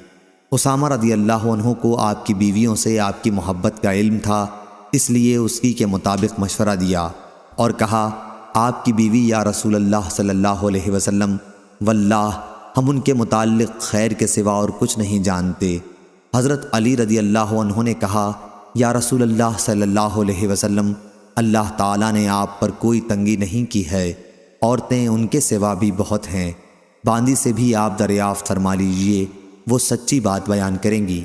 اسامہ رضی اللہ عنہ کو آپ کی بیویوں سے آپ کی محبت کا علم تھا، اس لیے اسی کے مطابق مشورہ دیا اور کہا، آپ کی بیوی یا رسول اللہ صلی اللہ علیہ وسلم، واللہ ہم ان کے متعلق خیر کے سوا اور کچھ نہیں جانتے۔ حضرت علی رضی اللہ عنہ نے کہا، یا رسول اللہ صلی اللہ علیہ وسلم، اللہ تعالیٰ نے آپ پر کوئی تنگی نہیں کی ہے، عورتیں ان کے سوا بھی بہت ہیں، باندی سے بھی آپ دریافت فرما لیجئے، وہ سچی بات بیان کریں گی۔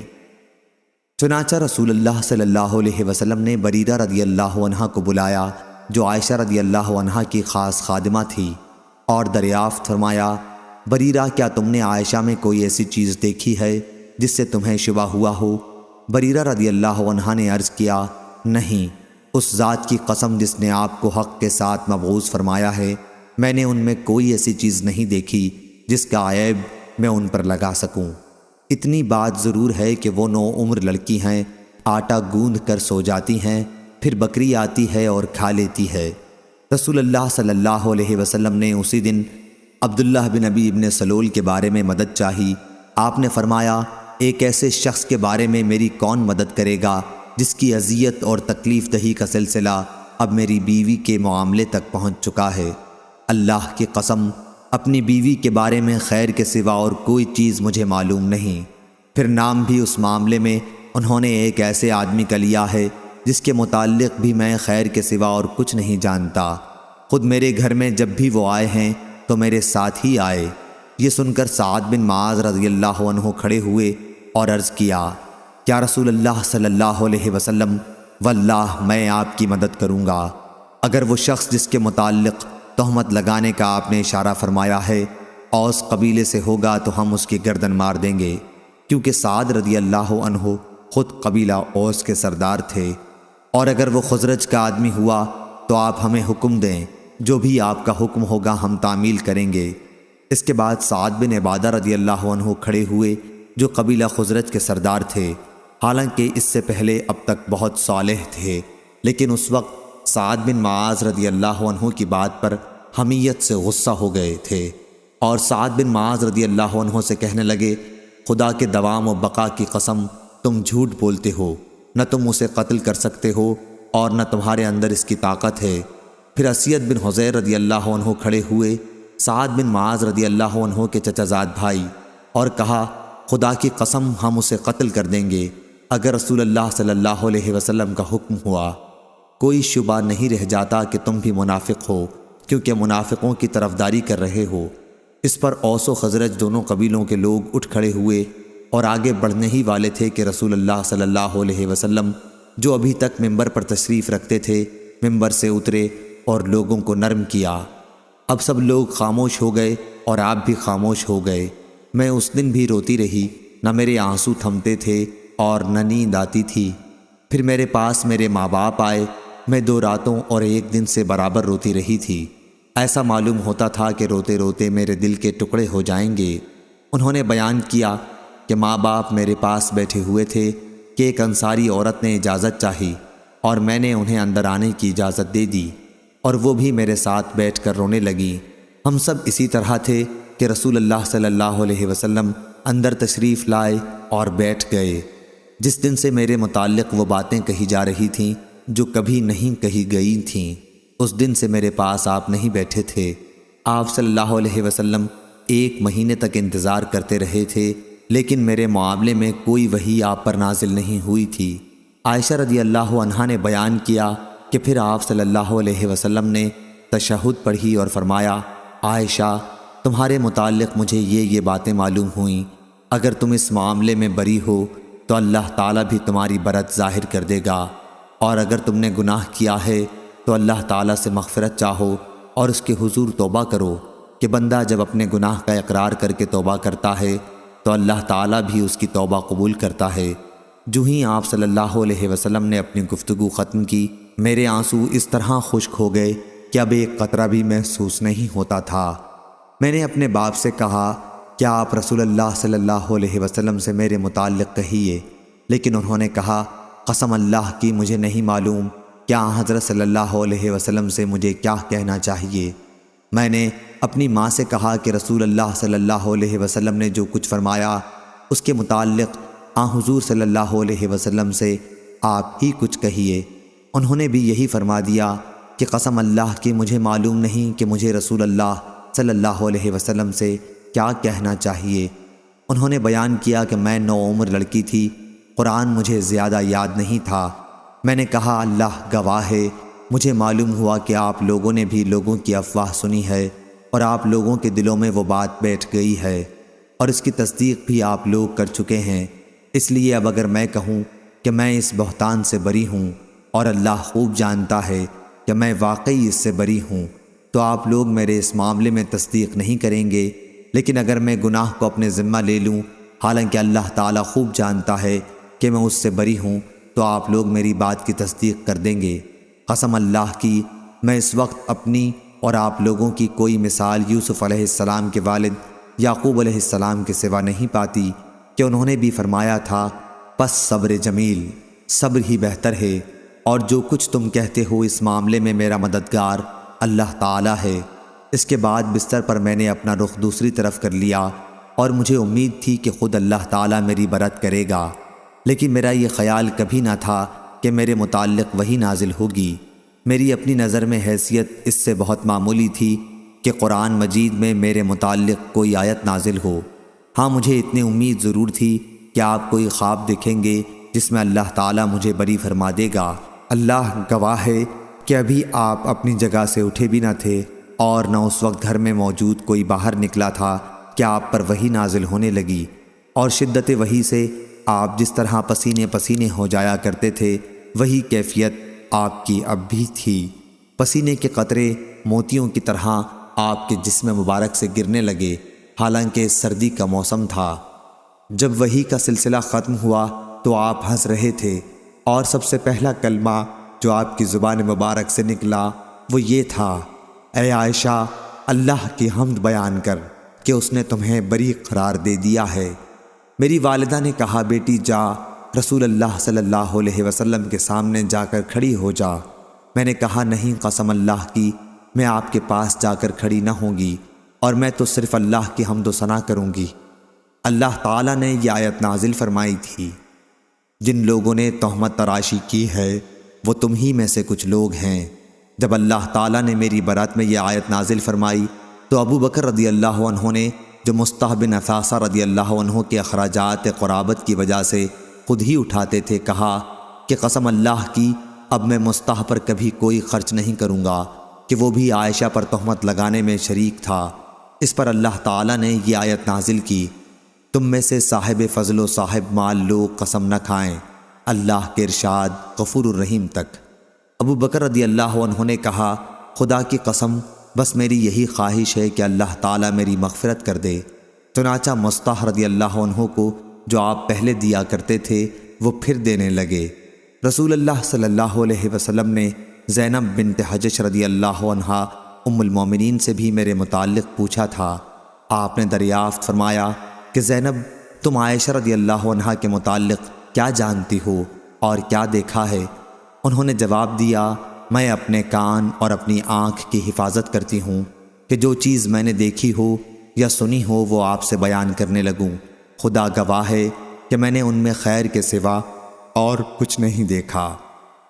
چنانچہ رسول اللہ صلی اللہ علیہ وسلم نے بریرہ رضی اللہ عنہ کو بلایا جو عائشہ رضی اللہ عنہ کی خاص خادمہ تھی، اور دریافت فرمایا، بریرہ کیا تم نے عائشہ میں کوئی ایسی چیز دیکھی ہے جس سے تمہیں شبہ ہوا ہو؟ بریرہ رضی اللہ عنہ نے عرض کیا، نہیں، اس ذات کی قسم جس نے آپ کو حق کے ساتھ مبعوث فرمایا ہے، میں نے ان میں کوئی ایسی چیز نہیں دیکھی جس کا عیب میں ان پر لگا سکوں۔ اتنی بات ضرور ہے کہ وہ 9 عمر لڑکی ہیں، آٹا گوندھ کر سو جاتی ہیں، پھر بکری آتی ہے اور کھا لیتی ہے۔ رسول اللہ صلی اللہ علیہ وسلم نے اسی دن عبداللہ بن ابی ابن سلول کے بارے میں مدد چاہی۔ آپ نے فرمایا، ایک ایسے شخص کے بارے میں میری کون مدد کرے گا جس کی اذیت اور تکلیف دہی کا سلسلہ اب میری بیوی کے معاملے تک پہنچ چکا ہے۔ اللہ کی قسم، اپنی بیوی کے بارے میں خیر کے سوا اور کوئی چیز مجھے معلوم نہیں۔ پھر نام بھی اس معاملے میں انہوں نے ایک ایسے آدمی کا لیا ہے جس کے متعلق بھی میں خیر کے سوا اور کچھ نہیں جانتا۔ خود میرے گھر میں جب بھی وہ آئے ہیں تو میرے ساتھ ہی آئے۔ یہ سن کر سعد بن معاذ رضی اللہ عنہ کھڑے ہوئے اور عرض کیا، کیا رسول اللہ صلی اللہ علیہ وسلم، واللہ میں آپ کی مدد کروں گا۔ اگر وہ شخص جس کے متعلق تہمت لگانے کا آپ نے اشارہ فرمایا ہے اوس قبیلے سے ہوگا تو ہم اس کی گردن مار دیں گے، کیونکہ سعد رضی اللہ عنہ خود قبیلہ اوس کے سردار تھے، اور اگر وہ خزرج کا آدمی ہوا تو آپ ہمیں حکم دیں، جو بھی آپ کا حکم ہوگا ہم تعمیل کریں گے۔ اس کے بعد سعد بن عبادہ رضی اللہ عنہ کھڑے ہوئے جو قبیلہ خزرج کے سردار تھے، حالانکہ اس سے پہلے اب تک بہت صالح تھے، لیکن اس وقت سعد بن معاذ رضی اللہ عنہ کی بات پر حمیت سے غصہ ہو گئے تھے، اور سعد بن معاذ رضی اللہ عنہ سے کہنے لگے، خدا کے دوام و بقا کی قسم، تم جھوٹ بولتے ہو، نہ تم اسے قتل کر سکتے ہو اور نہ تمہارے اندر اس کی طاقت ہے۔ پھر اسید بن حضیر رضی اللہ عنہ کھڑے ہوئے سعد بن معاذ رضی اللہ عنہ کے چچا زاد بھائی، اور کہا خدا کی قسم ہم اسے قتل کر دیں گے اگر رسول اللہ صلی اللہ علیہ وسلم کا حکم ہوا۔ کوئی شبہ نہیں رہ جاتا کہ تم بھی منافق ہو، کیونکہ منافقوں کی طرفداری کر رہے ہو۔ اس پر اوس و خزرج دونوں قبیلوں کے لوگ اٹھ کھڑے ہوئے اور آگے بڑھنے ہی والے تھے کہ رسول اللہ صلی اللہ علیہ وسلم جو ابھی تک ممبر پر تشریف رکھتے تھے ممبر سے اترے اور لوگوں کو نرم کیا۔ اب سب لوگ خاموش ہو گئے اور آپ بھی خاموش ہو گئے۔ میں اس دن بھی روتی رہی، نہ میرے آنسو تھمتے تھے اور نہ نیند آتی تھی۔ پھر میرے پاس میرے ماں باپ آئے، میں 2 راتوں اور 1 دن سے برابر روتی رہی تھی۔ ایسا معلوم ہوتا تھا کہ روتے روتے میرے دل کے ٹکڑے ہو جائیں گے۔ انہوں نے بیان کیا کہ ماں باپ میرے پاس بیٹھے ہوئے تھے کہ ایک انصاری عورت نے اجازت چاہی اور میں نے انہیں اندر آنے کی اجازت دے دی، اور وہ بھی میرے ساتھ بیٹھ کر رونے لگیں۔ ہم سب اسی طرح تھے کہ رسول اللہ صلی اللہ علیہ وسلم اندر تشریف لائے اور بیٹھ گئے۔ جس دن سے میرے متعلق وہ باتیں کہی جا رہی تھیں جو کبھی نہیں کہی گئی تھیں، اس دن سے میرے پاس آپ نہیں بیٹھے تھے۔ آپ صلی اللہ علیہ وسلم 1 مہینے تک انتظار کرتے رہے تھے، لیکن میرے معاملے میں کوئی وحی آپ پر نازل نہیں ہوئی تھی۔ عائشہ رضی اللہ عنہا نے بیان کیا کہ پھر آپ صلی اللہ علیہ وسلم نے تشہد پڑھی اور فرمایا، عائشہ تمہارے متعلق مجھے یہ باتیں معلوم ہوئیں، اگر تم اس معاملے میں بری ہو تو اللہ تعالیٰ بھی تمہاری برت ظاہر کر دے گا، اور اگر تم نے گناہ کیا ہے تو اللہ تعالیٰ سے مغفرت چاہو اور اس کے حضور توبہ کرو کہ بندہ جب اپنے گناہ کا اقرار کر کے توبہ کرتا ہے تو اللہ تعالیٰ بھی اس کی توبہ قبول کرتا ہے۔ جو ہی آپ صلی اللہ علیہ وسلم نے اپنی گفتگو ختم کی، میرے آنسو اس طرح خشک ہو گئے کہ اب ایک قطرہ بھی محسوس نہیں ہوتا تھا۔ میں نے اپنے باپ سے کہا کیا آپ رسول اللہ صلی اللہ علیہ وسلم سے میرے متعلق کہیے، لیکن انہوں نے کہا قسم اللہ کی مجھے نہیں معلوم کیا حضرت صلی اللہ علیہ وسلم سے مجھے کیا کہنا چاہیے۔ میں نے اپنی ماں سے کہا کہ رسول اللہ صلی اللہ علیہ وسلم نے جو کچھ فرمایا اس کے متعلق حضور صلی اللہ علیہ وسلم سے آپ ہی کچھ کہیے۔ انہوں نے بھی یہی فرما دیا کہ قسم اللہ کی مجھے معلوم نہیں کہ مجھے رسول اللہ صلی اللہ علیہ وسلم سے کیا کہنا چاہیے۔ انہوں نے بیان کیا کہ میں نوعمر لڑکی تھی، قرآن مجھے زیادہ یاد نہیں تھا۔ میں نے کہا اللہ گواہ ہے، مجھے معلوم ہوا کہ آپ لوگوں نے بھی لوگوں کی افواہ سنی ہے اور آپ لوگوں کے دلوں میں وہ بات بیٹھ گئی ہے، اور اس کی تصدیق بھی آپ لوگ کر چکے ہیں۔ اس لیے اب اگر میں کہوں کہ میں اس بہتان سے بری ہوں، اور اللہ خوب جانتا ہے کہ میں واقعی اس سے بری ہوں، تو آپ لوگ میرے اس معاملے میں تصدیق نہیں کریں گے۔ لیکن اگر میں گناہ کو اپنے ذمہ لے لوں، حالانکہ اللہ تعالیٰ خوب جانتا ہے کہ میں اس سے بری ہوں، تو آپ لوگ میری بات کی تصدیق کر دیں گے۔ قسم اللہ کی میں اس وقت اپنی اور آپ لوگوں کی کوئی مثال یوسف علیہ السلام کے والد یعقوب علیہ السلام کے سوا نہیں پاتی کہ انہوں نے بھی فرمایا تھا پس صبر جمیل، صبر ہی بہتر ہے، اور جو کچھ تم کہتے ہو اس معاملے میں میرا مددگار اللہ تعالیٰ ہے۔ اس کے بعد بستر پر میں نے اپنا رخ دوسری طرف کر لیا، اور مجھے امید تھی کہ خود اللہ تعالیٰ میری برت کرے گا، لیکن میرا یہ خیال کبھی نہ تھا کہ میرے متعلق وہی نازل ہوگی۔ میری اپنی نظر میں حیثیت اس سے بہت معمولی تھی کہ قرآن مجید میں میرے متعلق کوئی آیت نازل ہو۔ ہاں مجھے اتنی امید ضرور تھی کہ آپ کوئی خواب دیکھیں گے جس میں اللہ تعالیٰ مجھے بری فرما دے گا۔ اللہ گواہ ہے کہ ابھی آپ اپنی جگہ سے اٹھے بھی نہ تھے، اور نہ اس وقت گھر میں موجود کوئی باہر نکلا تھا کہ آپ پر وحی نازل ہونے لگی، اور شدت وحی سے آپ جس طرح پسینے پسینے ہو جایا کرتے تھے وہی کیفیت آپ کی اب بھی تھی۔ پسینے کے قطرے موتیوں کی طرح آپ کے جسم مبارک سے گرنے لگے، حالانکہ سردی کا موسم تھا۔ جب وحی کا سلسلہ ختم ہوا تو آپ ہنس رہے تھے، اور سب سے پہلا کلمہ جو آپ کی زبان مبارک سے نکلا وہ یہ تھا، اے عائشہ اللہ کی حمد بیان کر کہ اس نے تمہیں بری قرار دے دیا ہے۔ میری والدہ نے کہا بیٹی جا، رسول اللہ صلی اللہ علیہ وسلم کے سامنے جا کر کھڑی ہو جا۔ میں نے کہا نہیں قسم اللہ کی میں آپ کے پاس جا کر کھڑی نہ ہوں گی، اور میں تو صرف اللہ کی حمد و ثنا کروں گی۔ اللہ تعالیٰ نے یہ آیت نازل فرمائی تھی، جن لوگوں نے تہمت تراشی کی ہے وہ تم ہی میں سے کچھ لوگ ہیں۔ جب اللہ تعالیٰ نے میری برات میں یہ آیت نازل فرمائی تو ابو بکر رضی اللہ عنہ نے جو مصطح بن اثاثہ رضی اللہ عنہ کے اخراجات قرابت کی وجہ سے خود ہی اٹھاتے تھے کہا کہ قسم اللہ کی اب میں مصطح پر کبھی کوئی خرچ نہیں کروں گا کہ وہ بھی عائشہ پر تہمت لگانے میں شریک تھا۔ اس پر اللہ تعالیٰ نے یہ آیت نازل کی، تم میں سے صاحب فضل و صاحب مال لوگ قسم نہ کھائیں، اللہ کے ارشاد غفور الرحیم تک۔ ابو بکر رضی اللہ عنہ نے کہا خدا کی قسم بس میری یہی خواہش ہے کہ اللہ تعالیٰ میری مغفرت کر دے۔ چنانچہ مصطح رضی اللہ عنہ کو جو آپ پہلے دیا کرتے تھے وہ پھر دینے لگے۔ رسول اللہ صلی اللہ علیہ وسلم نے زینب بنت حجش رضی اللہ عنہا ام المومنین سے بھی میرے متعلق پوچھا تھا۔ آپ نے دریافت فرمایا کہ زینب تم عائشہ رضی اللہ عنہا کے متعلق کیا جانتی ہو اور کیا دیکھا ہے؟ انہوں نے جواب دیا میں اپنے کان اور اپنی آنکھ کی حفاظت کرتی ہوں کہ جو چیز میں نے دیکھی ہو یا سنی ہو وہ آپ سے بیان کرنے لگوں۔ خدا گواہ ہے کہ میں نے ان میں خیر کے سوا اور کچھ نہیں دیکھا۔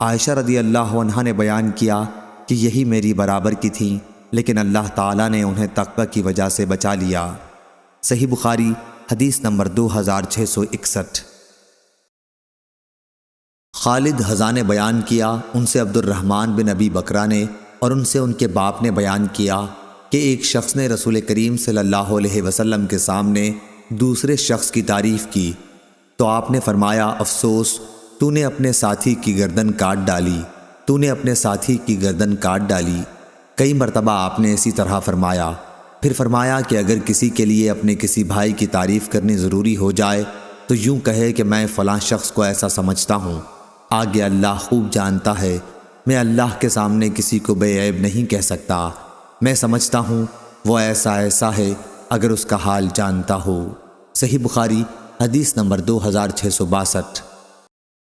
عائشہ رضی اللہ عنہا نے بیان کیا کہ یہی میری برابر کی تھیں لیکن اللہ تعالیٰ نے انہیں تقوی کی وجہ سے بچا لیا۔ صحیح بخاری حدیث نمبر 2661۔ خالد حذا نے بیان کیا ان سے عبد الرحمن بن ابی بکرہ نے اور ان سے ان کے باپ نے بیان کیا کہ ایک شخص نے رسول کریم صلی اللہ علیہ وسلم کے سامنے دوسرے شخص کی تعریف کی تو آپ نے فرمایا افسوس تو نے اپنے ساتھی کی گردن کاٹ ڈالی، تو نے اپنے ساتھی کی گردن کاٹ ڈالی۔ کئی مرتبہ آپ نے اسی طرح فرمایا۔ پھر فرمایا کہ اگر کسی کے لیے اپنے کسی بھائی کی تعریف کرنی ضروری ہو جائے تو یوں کہے کہ میں فلاں شخص کو ایسا سمجھتا ہوں، آگے اللہ خوب جانتا ہے، میں اللہ کے سامنے کسی کو بے عیب نہیں کہہ سکتا، میں سمجھتا ہوں وہ ایسا ہے اگر اس کا حال جانتا ہو۔ صحیح بخاری حدیث نمبر 2662۔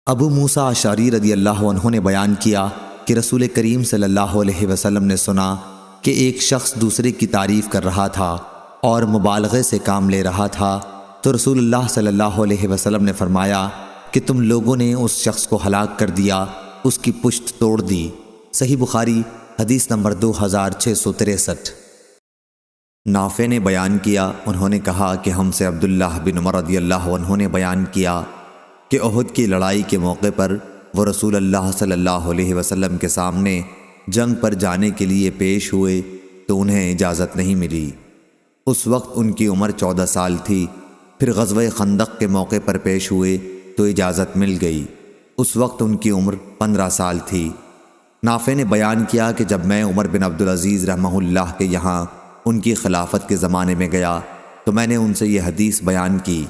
ابو موسیٰ اشعری رضی اللہ عنہ نے بیان کیا کہ رسول کریم صلی اللہ علیہ وسلم نے سنا کہ ایک شخص دوسرے کی تعریف کر رہا تھا اور مبالغے سے کام لے رہا تھا تو رسول اللہ صلی اللہ علیہ وسلم نے فرمایا کہ تم لوگوں نے اس شخص کو ہلاک کر دیا، اس کی پشت توڑ دی۔ صحیح بخاری حدیث نمبر 2663۔ نافع نے بیان کیا انہوں نے کہا کہ ہم سے عبداللہ بن عمر رضی اللہ عنہ نے بیان کیا کہ احد کی لڑائی کے موقع پر وہ رسول اللہ صلی اللہ علیہ وسلم کے سامنے جنگ پر جانے کے لیے پیش ہوئے تو انہیں اجازت نہیں ملی۔ اس وقت ان کی عمر 14 سال تھی۔ پھر غزوہ خندق کے موقع پر پیش ہوئے تو اجازت مل گئی۔ اس وقت ان کی عمر 15 سال تھی۔ نافع نے بیان کیا کہ جب میں عمر بن عبدالعزیز رحمہ اللہ کے یہاں ان کی خلافت کے زمانے میں گیا تو میں نے ان سے یہ حدیث بیان کی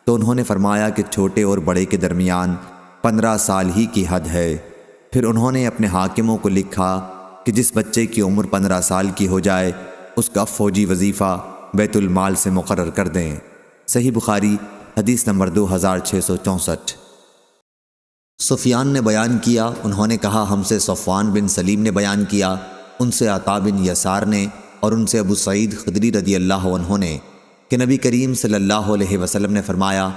تو انہوں نے فرمایا کہ چھوٹے اور بڑے کے درمیان 15 سال ہی کی حد ہے۔ پھر انہوں نے اپنے حاکموں کو لکھا کہ جس بچے کی عمر 15 سال کی ہو جائے اس کا فوجی وظیفہ بیت المال سے مقرر کر دیں۔ صحیح بخاری حدیث نمبر 2664۔ سفیان نے بیان کیا انہوں نے کہا ہم سے صفوان بن سلیم نے بیان کیا، ان سے عطا بن یسار نے اور ان سے ابو سعید خدری رضی اللہ عنہ نے کہ نبی کریم صلی اللہ علیہ وسلم نے فرمایا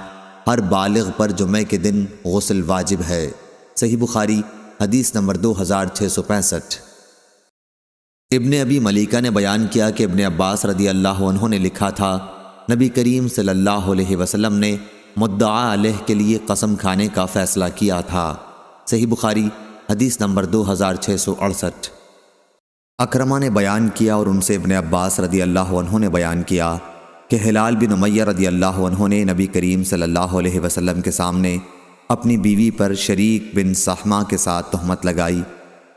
ہر بالغ پر جمعہ کے دن غسل واجب ہے۔ صحیح بخاری حدیث نمبر 2665۔ ابن ابی ملیکہ نے بیان کیا کہ ابن عباس رضی اللہ عنہ نے لکھا تھا نبی کریم صلی اللہ علیہ وسلم نے مدعا علیہ کے لیے قسم کھانے کا فیصلہ کیا تھا۔ صحیح بخاری حدیث نمبر 2668۔ اکرمہ نے بیان کیا اور ان سے ابن عباس رضی اللہ عنہ نے بیان کیا کہ ہلال بن امیہ رضی اللہ عنہ نے نبی کریم صلی اللہ علیہ وسلم کے سامنے اپنی بیوی پر شریک بن صحمہ کے ساتھ تہمت لگائی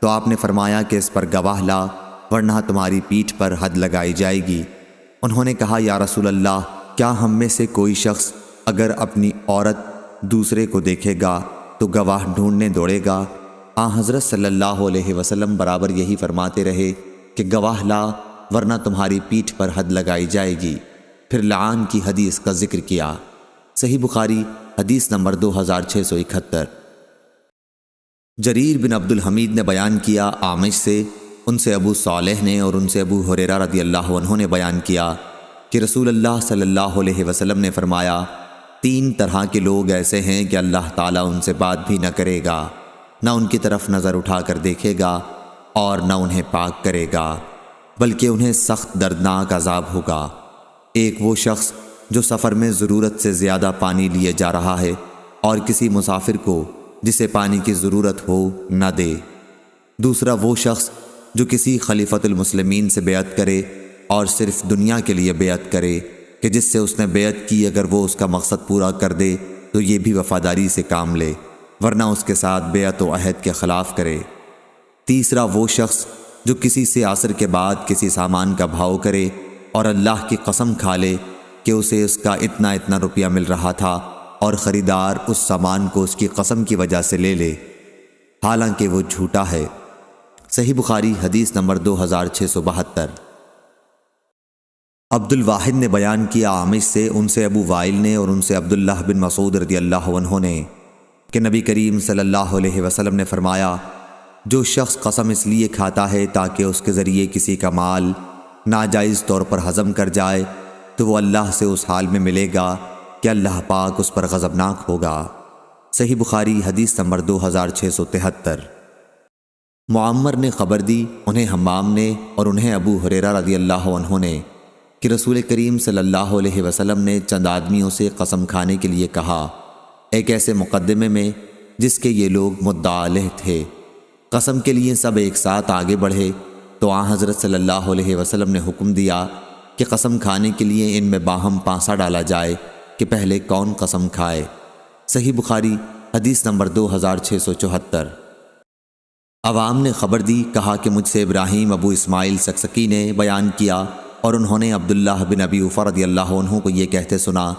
تو آپ نے فرمایا کہ اس پر گواہ لا ورنہ تمہاری پیٹھ پر حد لگائی جائے گی۔ انہوں نے کہا یا رسول اللہ کیا ہم میں سے کوئی شخص اگر اپنی عورت دوسرے کو دیکھے گا تو گواہ ڈھونڈنے دوڑے گا؟ حضرت صلی اللہ علیہ وسلم برابر یہی فرماتے رہے کہ گواہ لا ورنہ تمہاری پیٹھ پر حد لگائی جائے گی۔ پھر لعان کی حدیث کا ذکر کیا۔ صحیح بخاری حدیث نمبر 2671۔ جریر بن عبد الحمید نے بیان کیا اعمش سے، ان سے ابو صالح نے اور ان سے ابو ہریرہ رضی اللہ عنہ نے بیان کیا کہ رسول اللہ صلی اللہ علیہ وسلم نے فرمایا 3 طرح کے لوگ ایسے ہیں کہ اللہ تعالیٰ ان سے بات بھی نہ کرے گا، نہ ان کی طرف نظر اٹھا کر دیکھے گا اور نہ انہیں پاک کرے گا۔ بلکہ انہیں سخت دردناک عذاب ہوگا۔ ایک وہ شخص جو سفر میں ضرورت سے زیادہ پانی لیے جا رہا ہے اور کسی مسافر کو جسے پانی کی ضرورت ہو نہ دے۔ دوسرا وہ شخص جو کسی خلیفۃ المسلمین سے بیعت کرے اور صرف دنیا کے لیے بیعت کرے کہ جس سے اس نے بیعت کی اگر وہ اس کا مقصد پورا کر دے تو یہ بھی وفاداری سے کام لے، ورنہ اس کے ساتھ بیعت و عہد کے خلاف کرے۔ تیسرا وہ شخص جو کسی سے عصر کے بعد کسی سامان کا بھاؤ کرے اور اللہ کی قسم کھا لے کہ اسے اس کا اتنا روپیہ مل رہا تھا اور خریدار اس سامان کو اس کی قسم کی وجہ سے لے لے، حالانکہ وہ جھوٹا ہے۔ صحیح بخاری حدیث نمبر 2672۔ عبد الواحد نے بیان کیا عامش سے، ان سے ابو وائل نے اور ان سے عبداللہ بن مسعود رضی اللہ عنہ نے کہ نبی کریم صلی اللہ علیہ وسلم نے فرمایا، جو شخص قسم اس لیے کھاتا ہے تاکہ اس کے ذریعے کسی کا مال ناجائز طور پر ہضم کر جائے تو وہ اللہ سے اس حال میں ملے گا کہ اللہ پاک اس پر غضبناک ہوگا۔ صحیح بخاری حدیث نمبر 2673۔ معمر نے خبر دی، انہیں حمام نے اور انہیں ابو ہریرہ رضی اللہ عنہ نے کہ رسول کریم صلی اللہ علیہ وسلم نے چند آدمیوں سے قسم کھانے کے لیے کہا، ایک ایسے مقدمے میں جس کے یہ لوگ مدعا علیہ تھے۔ قسم کے لیے سب ایک ساتھ آگے بڑھے تو آن حضرت صلی اللہ علیہ وسلم نے حکم دیا کہ قسم کھانے کے لیے ان میں باہم پانسا ڈالا جائے کہ پہلے کون قسم کھائے۔ صحیح بخاری حدیث نمبر 2674۔ عوام نے خبر دی، کہا کہ مجھ سے ابراہیم ابو اسماعیل سکسکی نے بیان کیا اور انہوں نے عبداللہ بن ابی اوفا رضی اللہ عنہ کو یہ کہتے سنا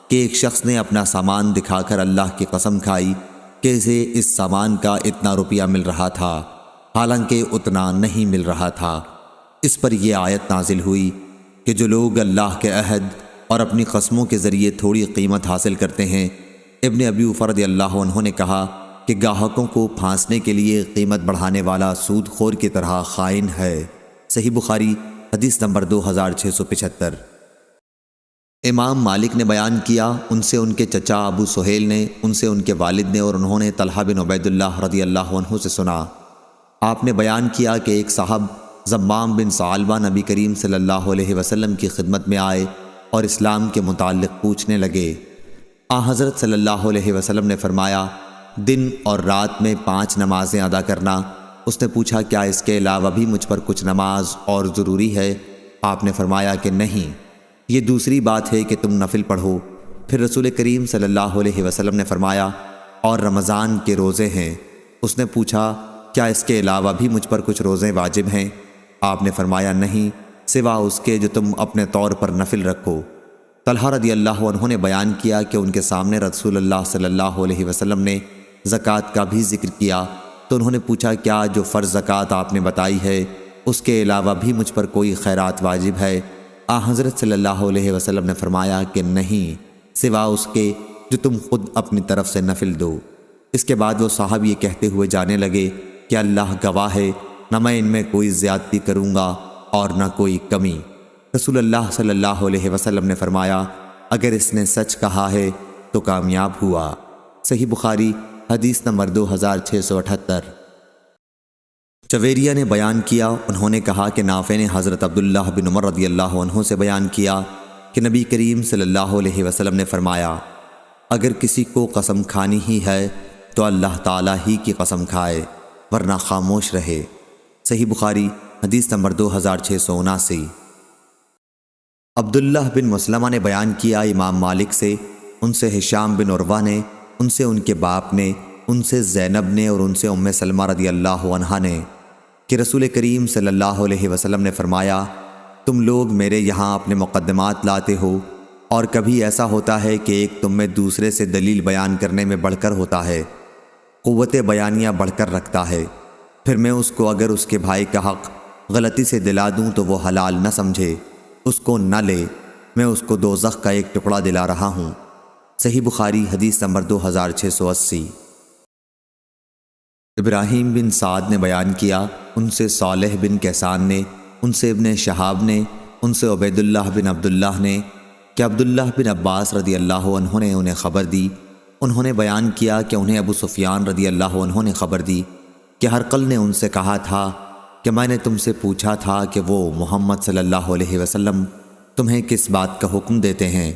کہ ایک شخص نے اپنا سامان دکھا کر اللہ کی قسم کھائی کہ اسے اس سامان کا اتنا روپیہ مل رہا تھا، حالانکہ اتنا نہیں مل رہا تھا۔ اس پر یہ آیت نازل ہوئی کہ جو لوگ اللہ کے عہد اور اپنی قسموں کے ذریعے تھوڑی قیمت حاصل کرتے ہیں، ابن ابی اوفا رضی اللہ عنہ نے کہا کہ گاہکوں کو پھانسنے کے لیے قیمت بڑھانے والا سود خور کی طرح خائن ہے۔ صحیح بخاری حدیث نمبر 2675۔ امام مالک نے بیان کیا، ان سے ان کے چچا ابو سہیل نے، ان سے ان کے والد نے اور انہوں نے طلحہ بن عبید اللہ رضی اللہ عنہ سے سنا، آپ نے بیان کیا کہ ایک صاحب زمام بن ثعلبہ نبی کریم صلی اللہ علیہ وسلم کی خدمت میں آئے اور اسلام کے متعلق پوچھنے لگے۔ حضرت صلی اللہ علیہ وسلم نے فرمایا، دن اور رات میں 5 نمازیں ادا کرنا۔ اس نے پوچھا، کیا اس کے علاوہ بھی مجھ پر کچھ نماز اور ضروری ہے؟ آپ نے فرمایا کہ نہیں، یہ دوسری بات ہے کہ تم نفل پڑھو۔ پھر رسول کریم صلی اللہ علیہ وسلم نے فرمایا، اور رمضان کے روزے ہیں۔ اس نے پوچھا، کیا اس کے علاوہ بھی مجھ پر کچھ روزے واجب ہیں؟ آپ نے فرمایا نہیں، سوا اس کے جو تم اپنے طور پر نفل رکھو۔ طلحہ رضی اللہ عنہ نے بیان کیا کہ ان کے سامنے رسول اللہ صلی اللہ علیہ وسلم نے زکوٰۃ کا بھی ذکر کیا تو انہوں نے پوچھا، کیا جو فرض زکوٰۃ آپ نے بتائی ہے اس کے علاوہ بھی مجھ پر کوئی خیرات واجب ہے؟ حضرت صلی اللہ علیہ وسلم نے فرمایا کہ نہیں، سوا اس کے جو تم خود اپنی طرف سے نفل دو۔ اس کے بعد وہ صاحب یہ کہتے ہوئے جانے لگے کہ اللہ گواہ ہے، نہ میں ان میں کوئی زیادتی کروں گا اور نہ کوئی کمی۔ رسول اللہ صلی اللہ علیہ وسلم نے فرمایا، اگر اس نے سچ کہا ہے تو کامیاب ہوا۔ صحیح بخاری حدیث نمبر 2678۔ چویریہ نے بیان کیا، انہوں نے کہا کہ نافع نے حضرت عبداللہ بن عمر رضی اللہ عنہ سے بیان کیا کہ نبی کریم صلی اللہ علیہ وسلم نے فرمایا، اگر کسی کو قسم کھانی ہی ہے تو اللہ تعالیٰ ہی کی قسم کھائے، ورنہ خاموش رہے۔ صحیح بخاری حدیث نمبر 2679۔ عبداللہ بن مسلمہ نے بیان کیا امام مالک سے، ان سے ہشام بن عروہ نے، ان سے ان کے باپ نے، ان سے زینب نے اور ان سے ام سلمہ رضی اللہ عنہا نے کہ رسول کریم صلی اللہ علیہ وسلم نے فرمایا، تم لوگ میرے یہاں اپنے مقدمات لاتے ہو اور کبھی ایسا ہوتا ہے کہ ایک تم میں دوسرے سے دلیل بیان کرنے میں بڑھ کر ہوتا ہے، قوت بیانیہ بڑھ کر رکھتا ہے، پھر میں اس کو اگر اس کے بھائی کا حق غلطی سے دلا دوں تو وہ حلال نہ سمجھے، اس کو نہ لے، میں اس کو دوزخ کا ایک ٹکڑا دلا رہا ہوں۔ صحیح بخاری حدیث نمبر 2680۔ ابراہیم بن سعد نے بیان کیا، ان سے صالح بن کیسان نے، ان سے ابن شہاب نے، ان سے عبید اللہ بن عبداللہ نے کہ عبداللہ بن عباس رضی اللہ عنہ نے انہیں خبر دی، انہوں نے بیان کیا کہ انہیں ابو سفیان رضی اللہ عنہ نے خبر دی کہ ہرقل نے ان سے کہا تھا کہ میں نے تم سے پوچھا تھا کہ وہ محمد صلی اللہ علیہ وسلم تمہیں کس بات کا حکم دیتے ہیں،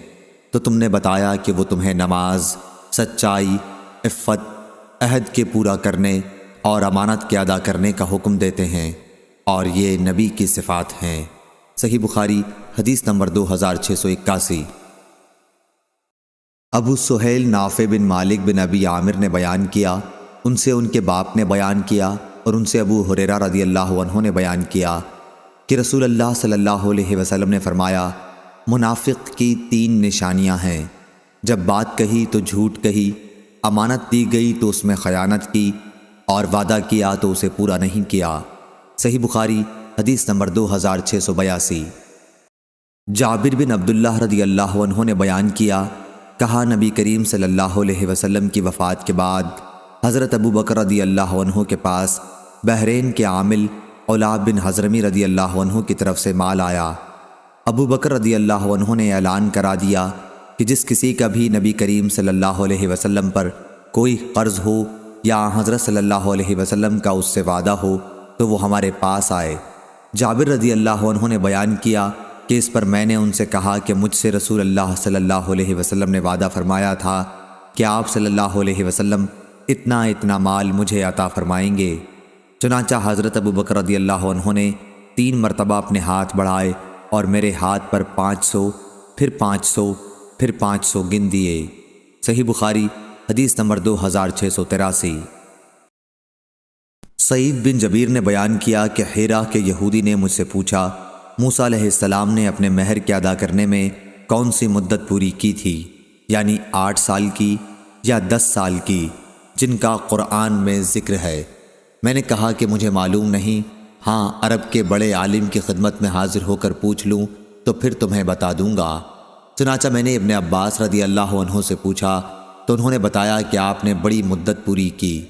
تو تم نے بتایا کہ وہ تمہیں نماز، سچائی، عفت، عہد کے پورا کرنے اور امانت کے ادا کرنے کا حکم دیتے ہیں، اور یہ نبی کی صفات ہیں۔ صحیح بخاری حدیث نمبر 2681۔ ابو سہیل نافع بن مالک بن ابی عامر نے بیان کیا، ان سے ان کے باپ نے بیان کیا، اور ان سے ابو ہریرہ رضی اللہ عنہ نے بیان کیا کہ رسول اللہ صلی اللہ علیہ وسلم نے فرمایا، منافق کی 3 نشانیاں ہیں، جب بات کہی تو جھوٹ کہی، امانت دی گئی تو اس میں خیانت کی، اور وعدہ کیا تو اسے پورا نہیں کیا۔ صحیح بخاری حدیث نمبر 2682۔ جابر بن عبداللہ رضی اللہ عنہ نے بیان کیا، کہا نبی کریم صلی اللہ علیہ وسلم کی وفات کے بعد حضرت ابو بکر رضی اللہ عنہ کے پاس بحرین کے عامل علا بن حضرمی رضی اللہ عنہ کی طرف سے مال آیا۔ ابو بکر رضی اللہ عنہ نے اعلان کرا دیا کہ جس کسی کا بھی نبی کریم صلی اللہ علیہ وسلم پر کوئی قرض ہو یا حضرت صلی اللہ علیہ وسلم کا اس سے وعدہ ہو تو وہ ہمارے پاس آئے۔ جابر رضی اللہ عنہ نے بیان کیا کہ اس پر میں نے ان سے کہا کہ مجھ سے رسول اللہ صلی اللہ علیہ وسلم نے وعدہ فرمایا تھا کہ آپ صلی اللہ علیہ وسلم اتنا اتنا مال مجھے عطا فرمائیں گے۔ چنانچہ حضرت ابو بکر رضی اللہ عنہ نے 3 مرتبہ اپنے ہاتھ بڑھائے اور میرے ہاتھ پر 500، پھر 500، پھر 500 گن دیے۔ صحیح بخاری حدیث نمبر 2683۔ سعید بن جبیر نے بیان کیا کہ حیرہ کے یہودی نے مجھ سے پوچھا، موسیٰ علیہ السلام نے اپنے مہر کے ادا کرنے میں کون سی مدت پوری کی تھی، یعنی 8 سال کی یا 10 سال کی، جن کا قرآن میں ذکر ہے؟ میں نے کہا کہ مجھے معلوم نہیں، ہاں عرب کے بڑے عالم کی خدمت میں حاضر ہو کر پوچھ لوں تو پھر تمہیں بتا دوں گا۔ چنانچہ میں نے ابن عباس رضی اللہ عنہ سے پوچھا تو انہوں نے بتایا کہ آپ نے بڑی مدت پوری کی،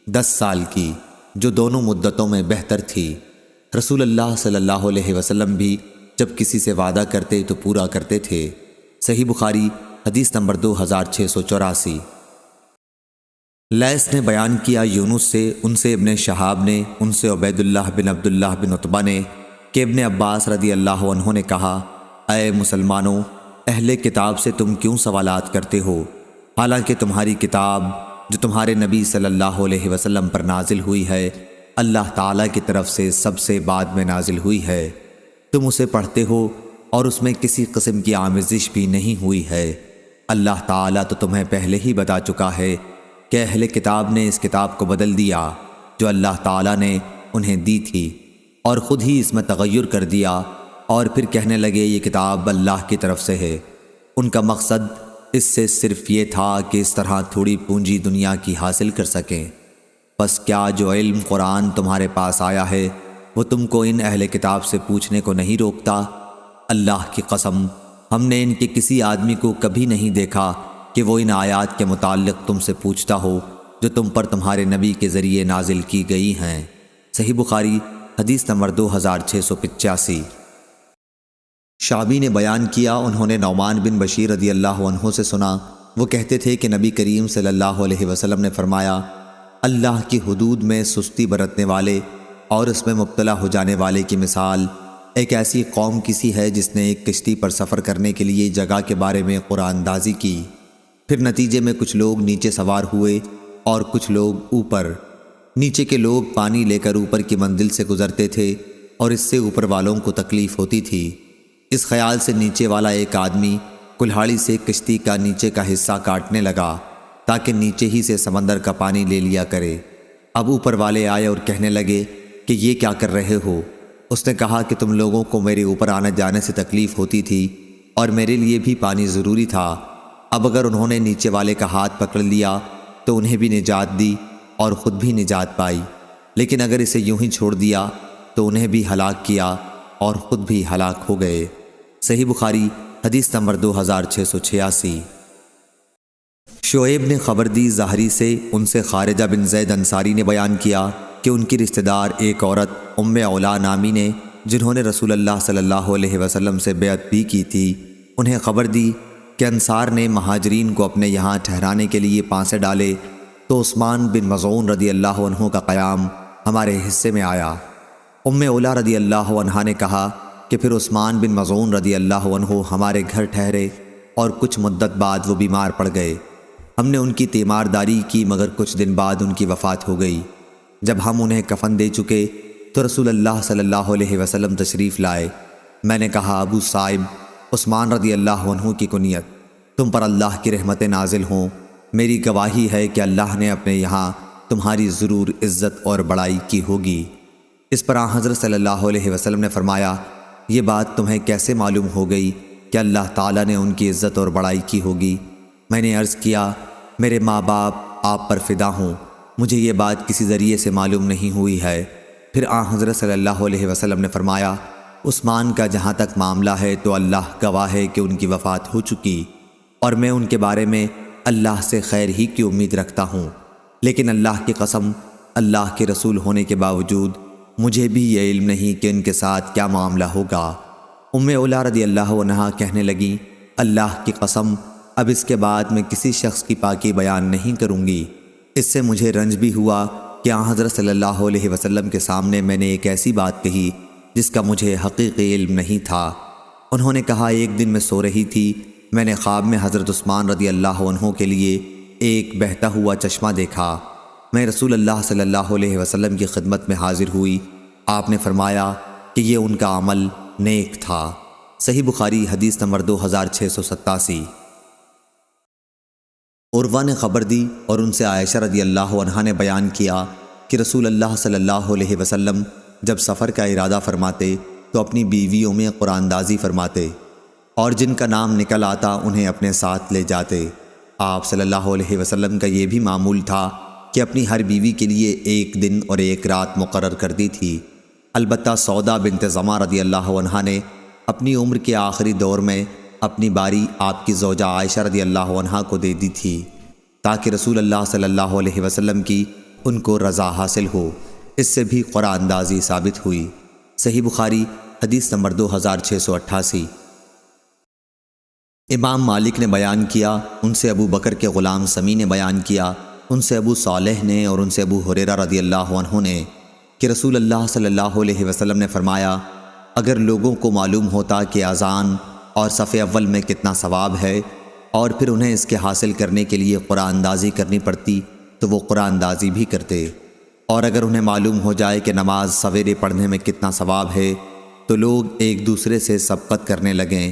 10 سال کی، جو دونوں مدتوں میں بہتر تھی۔ رسول اللہ صلی اللہ علیہ وسلم بھی جب کسی سے وعدہ کرتے تو پورا کرتے تھے۔ صحیح بخاری حدیث نمبر 2684۔ لیث نے بیان کیا یونس سے، ان سے ابن شہاب نے، ان سے عبید اللہ بن عبداللہ بن عتبہ نے کہ ابن عباس رضی اللہ عنہ نے کہا، اے مسلمانوں، اہل کتاب سے تم کیوں سوالات کرتے ہو، حالانکہ تمہاری کتاب جو تمہارے نبی صلی اللہ علیہ وسلم پر نازل ہوئی ہے اللہ تعالیٰ کی طرف سے سب سے بعد میں نازل ہوئی ہے، تم اسے پڑھتے ہو اور اس میں کسی قسم کی آمیزش بھی نہیں ہوئی ہے۔ اللہ تعالیٰ تو تمہیں پہلے ہی بتا چکا ہے کہ اہل کتاب نے اس کتاب کو بدل دیا جو اللہ تعالیٰ نے انہیں دی تھی، اور خود ہی اس میں تغیر کر دیا، اور پھر کہنے لگے یہ کتاب اللہ کی طرف سے ہے۔ ان کا مقصد اس سے صرف یہ تھا کہ اس طرح تھوڑی پونجی دنیا کی حاصل کر سکیں۔ پس کیا جو علم قرآن تمہارے پاس آیا ہے وہ تم کو ان اہل کتاب سے پوچھنے کو نہیں روکتا؟ اللہ کی قسم، ہم نے ان کے کسی آدمی کو کبھی نہیں دیکھا کہ وہ ان آیات کے متعلق تم سے پوچھتا ہو جو تم پر تمہارے نبی کے ذریعے نازل کی گئی ہیں۔ صحیح بخاری حدیث نمبر 2685۔ شعبی نے بیان کیا، انہوں نے نعمان بن بشیر رضی اللہ عنہ سے سنا، وہ کہتے تھے کہ نبی کریم صلی اللہ علیہ وسلم نے فرمایا، اللہ کی حدود میں سستی برتنے والے اور اس میں مبتلا ہو جانے والے کی مثال ایک ایسی قوم کی سی ہے جس نے ایک کشتی پر سفر کرنے کے لیے جگہ کے بارے میں قرآن اندازی کی، پھر نتیجے میں کچھ لوگ نیچے سوار ہوئے اور کچھ لوگ اوپر۔ نیچے کے لوگ پانی لے کر اوپر کی منزل سے گزرتے تھے اور اس سے اوپر والوں کو تکلیف ہوتی تھی۔ اس خیال سے نیچے والا ایک آدمی کلہاڑی سے کشتی کا نیچے کا حصہ کاٹنے لگا تاکہ نیچے ہی سے سمندر کا پانی لے لیا کرے۔ اب اوپر والے آئے اور کہنے لگے کہ یہ کیا کر رہے ہو؟ اس نے کہا کہ تم لوگوں کو میرے اوپر آنے جانے سے تکلیف ہوتی تھی اور میرے لیے بھی پانی ضروری تھا۔ اب اگر انہوں نے نیچے والے کا ہاتھ پکڑ لیا تو انہیں بھی نجات دی اور خود بھی نجات پائی، لیکن اگر اسے یوں ہی چھوڑ دیا تو انہیں بھی ہلاک کیا اور خود بھی ہلاک ہو گئے۔ صحیح بخاری حدیث نمبر 2686۔ شعیب نے خبر دی زہری سے، ان سے خارجہ بن زید انصاری نے بیان کیا کہ ان کی رشتہ دار ایک عورت ام علا نامی نے، جنہوں نے رسول اللہ صلی اللہ علیہ وسلم سے بیعت بھی کی تھی، انہیں خبر دی کہ انصار نے مہاجرین کو اپنے یہاں ٹھہرانے کے لیے پانسے ڈالے تو عثمان بن مظعون رضی اللہ عنہ کا قیام ہمارے حصے میں آیا۔ اولا رضی اللہ عنہا نے کہا کہ پھر عثمان بن مظعون رضی اللہ عنہ ہمارے گھر ٹھہرے اور کچھ مدت بعد وہ بیمار پڑ گئے۔ ہم نے ان کی تیمارداری کی مگر کچھ دن بعد ان کی وفات ہو گئی۔ جب ہم انہیں کفن دے چکے تو رسول اللہ صلی اللہ علیہ وسلم تشریف لائے۔ میں نے کہا ابو صائب، عثمان رضی اللہ عنہ کی کنیت، تم پر اللہ کی رحمتیں نازل ہوں۔ میری گواہی ہے کہ اللہ نے اپنے یہاں تمہاری ضرور عزت اور بڑائی کی ہوگی۔ اس پر آن حضرت صلی اللہ علیہ وسلم نے فرمایا، یہ بات تمہیں کیسے معلوم ہو گئی کہ اللہ تعالیٰ نے ان کی عزت اور بڑائی کی ہوگی؟ میں نے عرض کیا، میرے ماں باپ آپ پر فدا ہوں، مجھے یہ بات کسی ذریعے سے معلوم نہیں ہوئی ہے۔ پھر آن حضرت صلی اللہ علیہ وسلم نے فرمایا، عثمان کا جہاں تک معاملہ ہے تو اللہ گواہ ہے کہ ان کی وفات ہو چکی، اور میں ان کے بارے میں اللہ سے خیر ہی کی امید رکھتا ہوں، لیکن اللہ کی قسم، اللہ کے رسول ہونے کے باوجود مجھے بھی یہ علم نہیں کہ ان کے ساتھ کیا معاملہ ہوگا۔ اولا رضی اللہ عنہا کہنے لگیں، اللہ کی قسم، اب اس کے بعد میں کسی شخص کی پاکی بیان نہیں کروں گی۔ اس سے مجھے رنج بھی ہوا کہ آن حضرت صلی اللہ علیہ وسلم کے سامنے میں نے ایک ایسی بات کہی جس کا مجھے حقیقی علم نہیں تھا۔ انہوں نے کہا، ایک دن میں سو رہی تھی، میں نے خواب میں حضرت عثمان رضی اللہ عنہ کے لیے ایک بہتا ہوا چشمہ دیکھا۔ میں رسول اللہ صلی اللہ علیہ وسلم کی خدمت میں حاضر ہوئی۔ آپ نے فرمایا کہ یہ ان کا عمل نیک تھا۔ صحیح بخاری حدیث نمبر 2687۔ عروہ نے خبر دی اور ان سے عائشہ رضی اللہ عنہا نے بیان کیا کہ رسول اللہ صلی اللہ علیہ وسلم جب سفر کا ارادہ فرماتے تو اپنی بیویوں میں قرآن اندازی فرماتے اور جن کا نام نکل آتا انہیں اپنے ساتھ لے جاتے۔ آپ صلی اللہ علیہ وسلم کا یہ بھی معمول تھا کہ اپنی ہر بیوی کے لیے ایک دن اور ایک رات مقرر کر دی تھی۔ البتہ سودا بنت زمع رضی اللہ عنہا نے اپنی عمر کے آخری دور میں اپنی باری آپ کی زوجہ عائشہ رضی اللہ عنہا کو دے دی تھی تاکہ رسول اللہ صلی اللہ علیہ وسلم کی ان کو رضا حاصل ہو۔ اس سے بھی قرآن اندازی ثابت ہوئی۔ صحیح بخاری حدیث نمبر 2688۔ امام مالک نے بیان کیا، ان سے ابو بکر کے غلام سمی نے بیان کیا، ان سے ابو صالح نے اور ان سے ابو ہریرہ رضی اللہ عنہ نے کہ رسول اللہ صلی اللہ علیہ وسلم نے فرمایا، اگر لوگوں کو معلوم ہوتا کہ اذان اور صف اول میں کتنا ثواب ہے اور پھر انہیں اس کے حاصل کرنے کے لیے قرآن اندازی کرنی پڑتی تو وہ قرآن اندازی بھی کرتے، اور اگر انہیں معلوم ہو جائے کہ نماز سویرے پڑھنے میں کتنا ثواب ہے تو لوگ ایک دوسرے سے سبقت کرنے لگیں،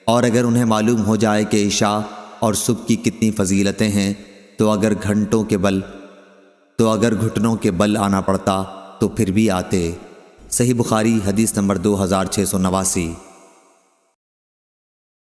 اور اگر انہیں معلوم ہو جائے کہ عشاء اور صبح کی کتنی فضیلتیں ہیں تو اگر گھٹنوں کے بل آنا پڑتا تو پھر بھی آتے۔ صحیح بخاری حدیث نمبر 2689۔